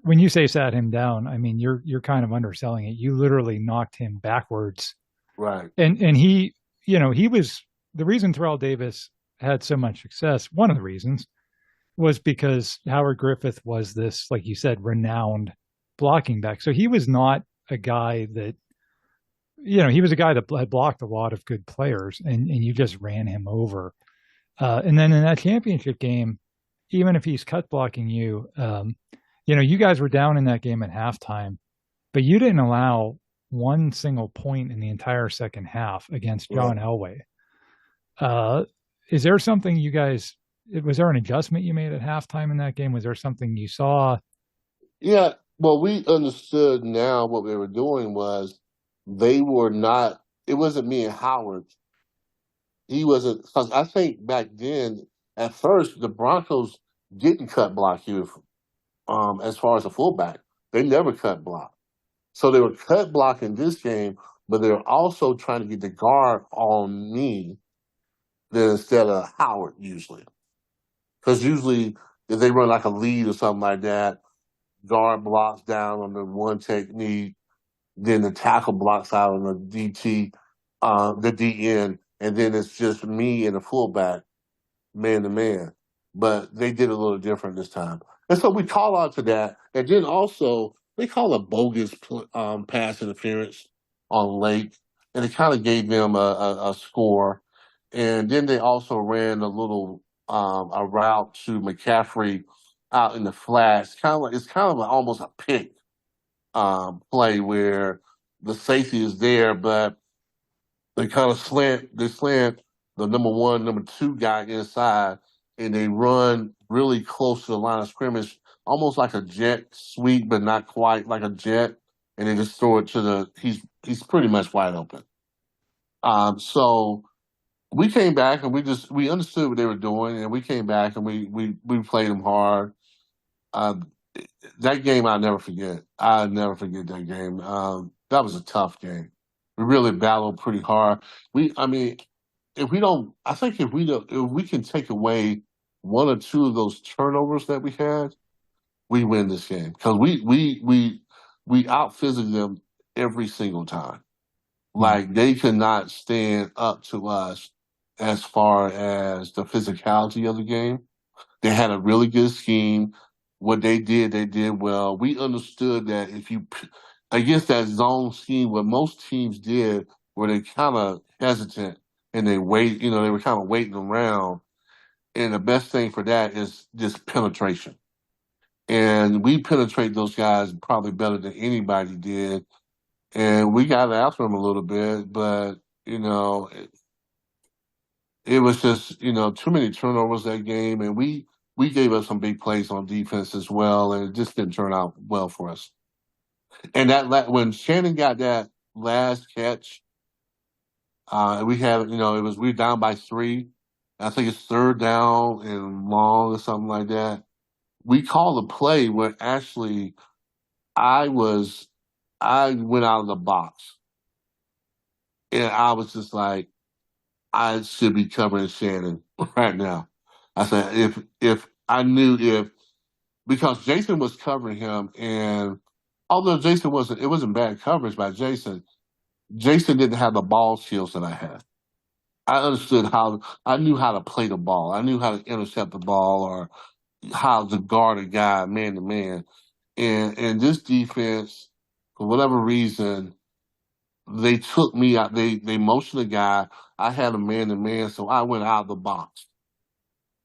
when you say sat him down, I mean, you're kind of underselling it. You literally knocked him backwards. Right. And he was the reason Terrell Davis had so much success. One of the reasons was because Howard Griffith was this, like you said, renowned blocking back. So he was not a guy that, he was a guy that had blocked a lot of good players and you just ran him over. And then in that championship game, even if he's cut blocking you, you guys were down in that game at halftime, but you didn't allow one single point in the entire second half against John Elway. Is there something was there an adjustment you made at halftime in that game? Was there something you saw? Yeah. Well, we understood now what they were doing was it wasn't me and Howard. He wasn't, because I think back then, at first, the Broncos didn't cut block you as far as a fullback. They never cut block. So they were cut blocking this game, but they were also trying to get the guard on me instead of Howard usually. Because usually if they run like a lead or something like that, guard blocks down on the one technique, then the tackle blocks out on the DN, and then it's just me and the fullback, man to man. But they did a little different this time. And so we call out to that. And then also, they call a bogus pass interference on Lake, and it kind of gave them a score. And then they also ran a little a route to McCaffrey out in the flats. It's kind of almost a pick play where the safety is there, but they kind of slant the number one, number two guy inside, and they run really close to the line of scrimmage, almost like a jet sweep, but not quite like a jet. and they just throw it to he's pretty much wide open. So we came back and we understood what they were doing, and we came back and we played them hard. That game I'll never forget. I'll never forget that game. That was a tough game. We really battled pretty hard. I mean, I think if we can take away one or two of those turnovers that we had, we win this game because we out physically them every single time. Like they could not stand up to us as far as the physicality of the game. They had a really good scheme. What they did well. We understood that against that zone scheme, what most teams did, where they kind of hesitant and they wait, they were kind of waiting around. And the best thing for that is just penetration. And we penetrate those guys probably better than anybody did. And we got after them a little bit, but, it was just, too many turnovers that game. And we gave up some big plays on defense as well, and it just didn't turn out well for us. And when Shannon got that last catch, we had, we were down by 3. I think it's 3rd down and long or something like that. We called a play where actually I went out of the box, and I was just like, I should be covering Shannon right now. I said, because Jason was covering him, and although it wasn't bad coverage by Jason didn't have the ball skills that I had. I knew how to play the ball. I knew how to intercept the ball or how to guard a guy man to man. And this defense, for whatever reason, they took me out. They motioned the guy. I had a man to man, so I went out of the box.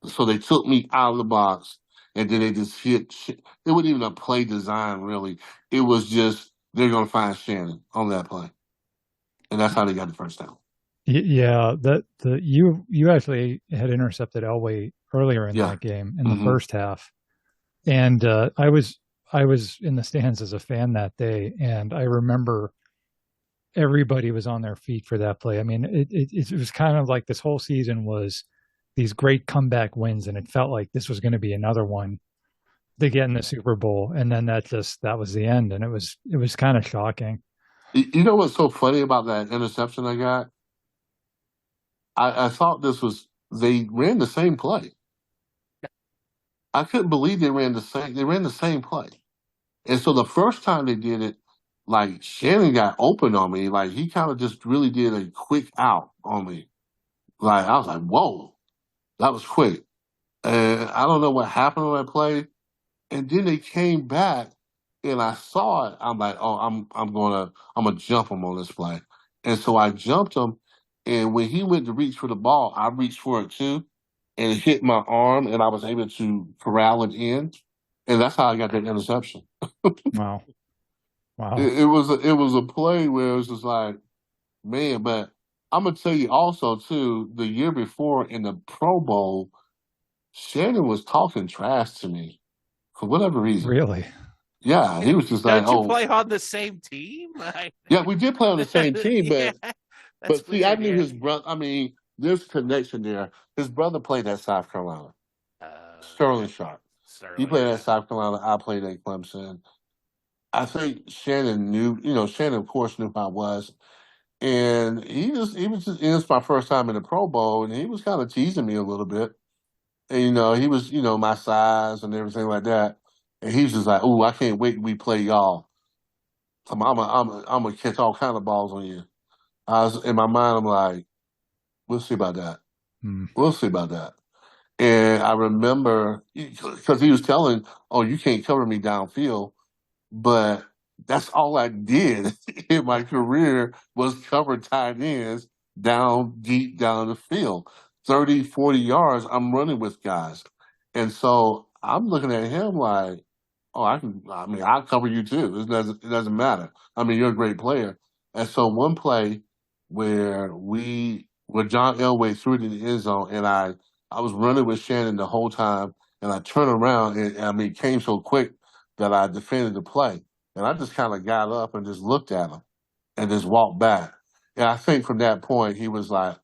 So they took me out of the box, and then they just hit. It wasn't even a play design, really. It was just they're going to find Shannon on that play, and that's how they got the first down. Yeah, you actually had intercepted Elway earlier in that game in the first half, and I was in the stands as a fan that day, and I remember everybody was on their feet for that play. I mean, it was kind of like this whole season was these great comeback wins, and it felt like this was going to be another one to get in the Super Bowl, and then that was the end, and it was kind of shocking. You know what's so funny about that interception I got? I thought they ran the same play. I couldn't believe they ran the same play. And so the first time they did it, like Shannon got open on me, like he kind of just really did a quick out on me. Like I was like, whoa, that was quick. And I don't know what happened on that play. And then they came back and I saw it. I'm like, oh, I'm gonna jump him on this play. And so I jumped him. And when he went to reach for the ball, I reached for it too, and it hit my arm, and I was able to corral it in, and that's how I got that interception. Wow! It was a play where it was just like, man. But I'm gonna tell you also too, the year before in the Pro Bowl, Shannon was talking trash to me for whatever reason. Really? Yeah, he was just like, "Don't you play on the same team?" Yeah, we did play on the same team, but. Yeah. But see, I knew his brother. I mean, there's a connection there. His brother played at South Carolina. Sterling Sharp. He played at South Carolina. I played at Clemson. I think Shannon knew. Shannon, of course, knew who I was, and he was just. It was my first time in the Pro Bowl, and he was kind of teasing me a little bit. And he was, my size and everything like that. And he was just like, "Ooh, I can't wait till we play y'all. I'm gonna catch all kind of balls on you." I was in my mind. I'm like, we'll see about that. We'll see about that. And I remember because he was telling, "Oh, you can't cover me downfield," but that's all I did in my career was cover tight ends deep down the field, 30, 40 yards. I'm running with guys, and so I'm looking at him like, "Oh, I'll cover you too. It doesn't matter. I mean, you're a great player." And so one play where John Elway threw it in the end zone, and I was running with Shannon the whole time, and I turned around, and it came so quick that I defended the play. And I just kind of got up and just looked at him and just walked back. And I think from that point, he was like,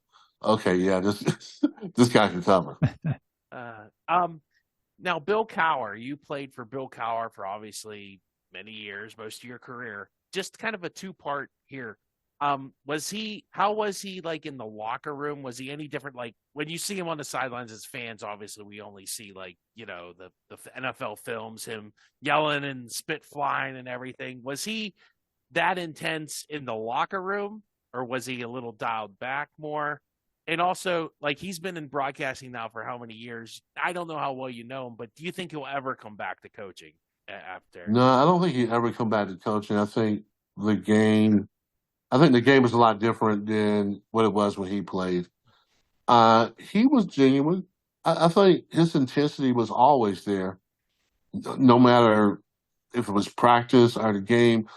okay, yeah, this this guy can cover. Now, Bill Cowher, you played for Bill Cowher for obviously many years, most of your career. Just kind of a two-part here. How was he like in the locker room? Was he any different? Like when you see him on the sidelines as fans, obviously we only see like, the NFL films, him yelling and spit flying and everything. Was he that intense in the locker room, or was he a little dialed back more? And also, like, he's been in broadcasting now for how many years? I don't know how well you know him, but do you think he'll ever come back to coaching after? No, I don't think he'd ever come back to coaching. The game the game is a lot different than what it was when he played. He was genuine. I think his intensity was always there, no matter if it was practice or the game.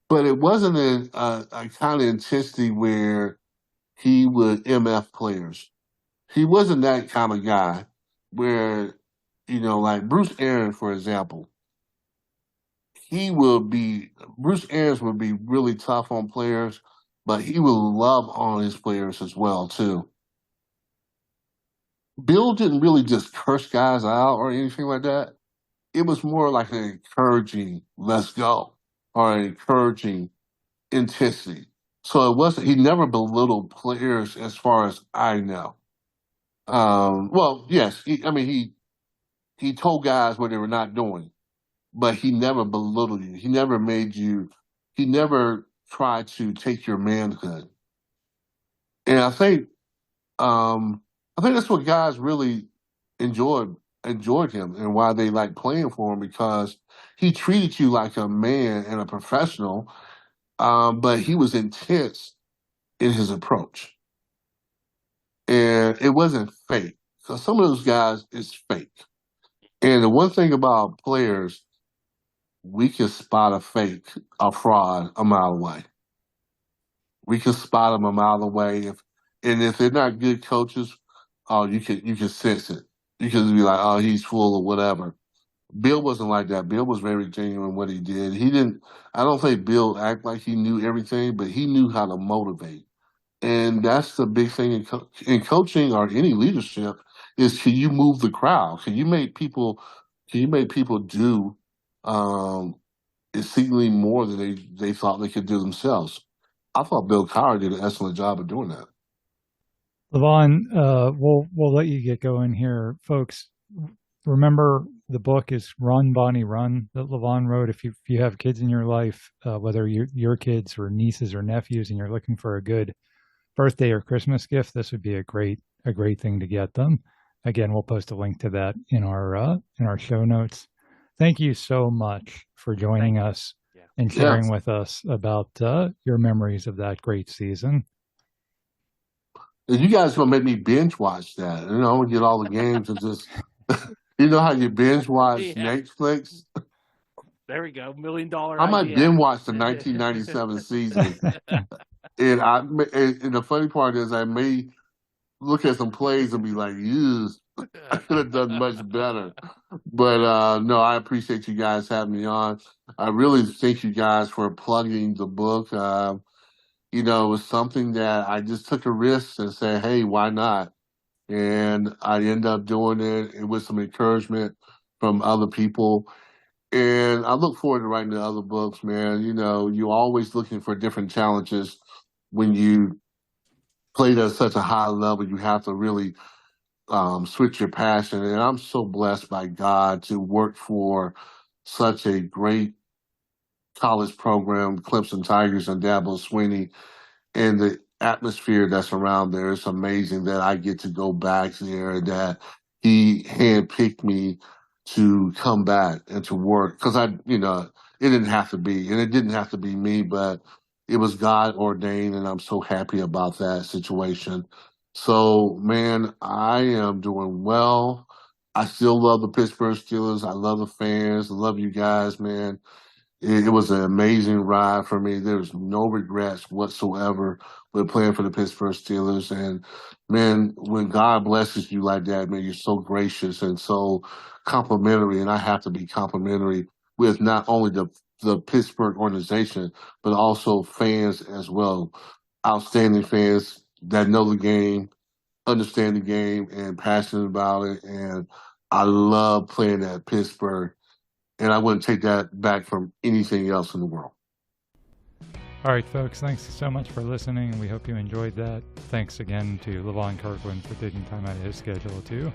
But it wasn't a kind of intensity where he would MF players. He wasn't that kind of guy where, like Bruce Arians, for example, Bruce Arians would be really tough on players, but he would love on his players as well, too. Bill didn't really just curse guys out or anything like that. It was more like an encouraging, let's go, or an encouraging intensity. So he never belittled players as far as I know. Well, yes, he told guys what they were not doing, but he never belittled you. He never tried to take your manhood. And I think that's what guys really enjoyed him and why they like playing for him, because he treated you like a man and a professional, but he was intense in his approach. And it wasn't fake. So some of those guys is fake. And the one thing about players, we can spot a fraud a mile away. We can spot them a mile away. If they're not good coaches, you can sense it. You can be like, oh, he's full or whatever. Bill wasn't like that. Bill was very genuine in what he did. I don't think Bill acted like he knew everything, but he knew how to motivate. And that's the big thing in coaching or any leadership is, can you move the crowd? Can you make people do exceedingly more than they thought they could do themselves? I thought Bill Cowher did an excellent job of doing that. Levon, we'll let you get going here, folks. Remember, the book is Run, Bonnie, Run that Levon wrote. If you have kids in your life, whether your kids or nieces or nephews, and you're looking for a good birthday or Christmas gift, this would be a great thing to get them. Again, we'll post a link to that in our show notes. Thank you so much for joining us and sharing with us about your memories of that great season. And you guys gonna make me binge watch that? Get all the games and just you know how you binge watch Netflix? There we go, $1 million. I might binge watch the 1997 season. And the funny part is, I may look at some plays and be like, I could have done much better. But no, I appreciate you guys having me on. I really thank you guys for plugging the book. It was something that I just took a risk and said, hey, why not? And I ended up doing it with some encouragement from other people. And I look forward to writing the other books, man. You're always looking for different challenges. When you played at such a high level, you have to really switch your passion. And I'm so blessed by God to work for such a great college program, Clemson Tigers and Dabo Swinney, and the atmosphere that's around there. It's amazing that I get to go back there and that he handpicked me to come back and to work. Because it didn't have to be, and it didn't have to be me, but it was God ordained, and I'm so happy about that situation. So, man, I am doing well. I still love the Pittsburgh Steelers. I love the fans. I love you guys, man. It was an amazing ride for me. There's no regrets whatsoever with playing for the Pittsburgh Steelers. And, man, when God blesses you like that, man, you're so gracious and so complimentary. And I have to be complimentary with not only the the Pittsburgh organization, but also fans as well. Outstanding fans that know the game, understand the game, and passionate about it. And I love playing at Pittsburgh, and I wouldn't take that back from anything else in the world. All right, folks, thanks so much for listening. We hope you enjoyed that. Thanks again to Levon Kirkland for taking time out of his schedule to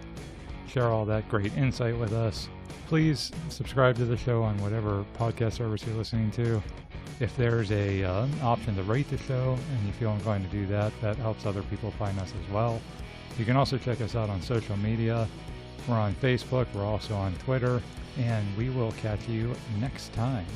share all that great insight with us. Please subscribe to the show on whatever podcast service you're listening to. If there's a option to rate the show and you feel inclined to do that, that helps other people find us as well. You can also check us out on social media. We're on Facebook. We're also on Twitter. And we will catch you next time.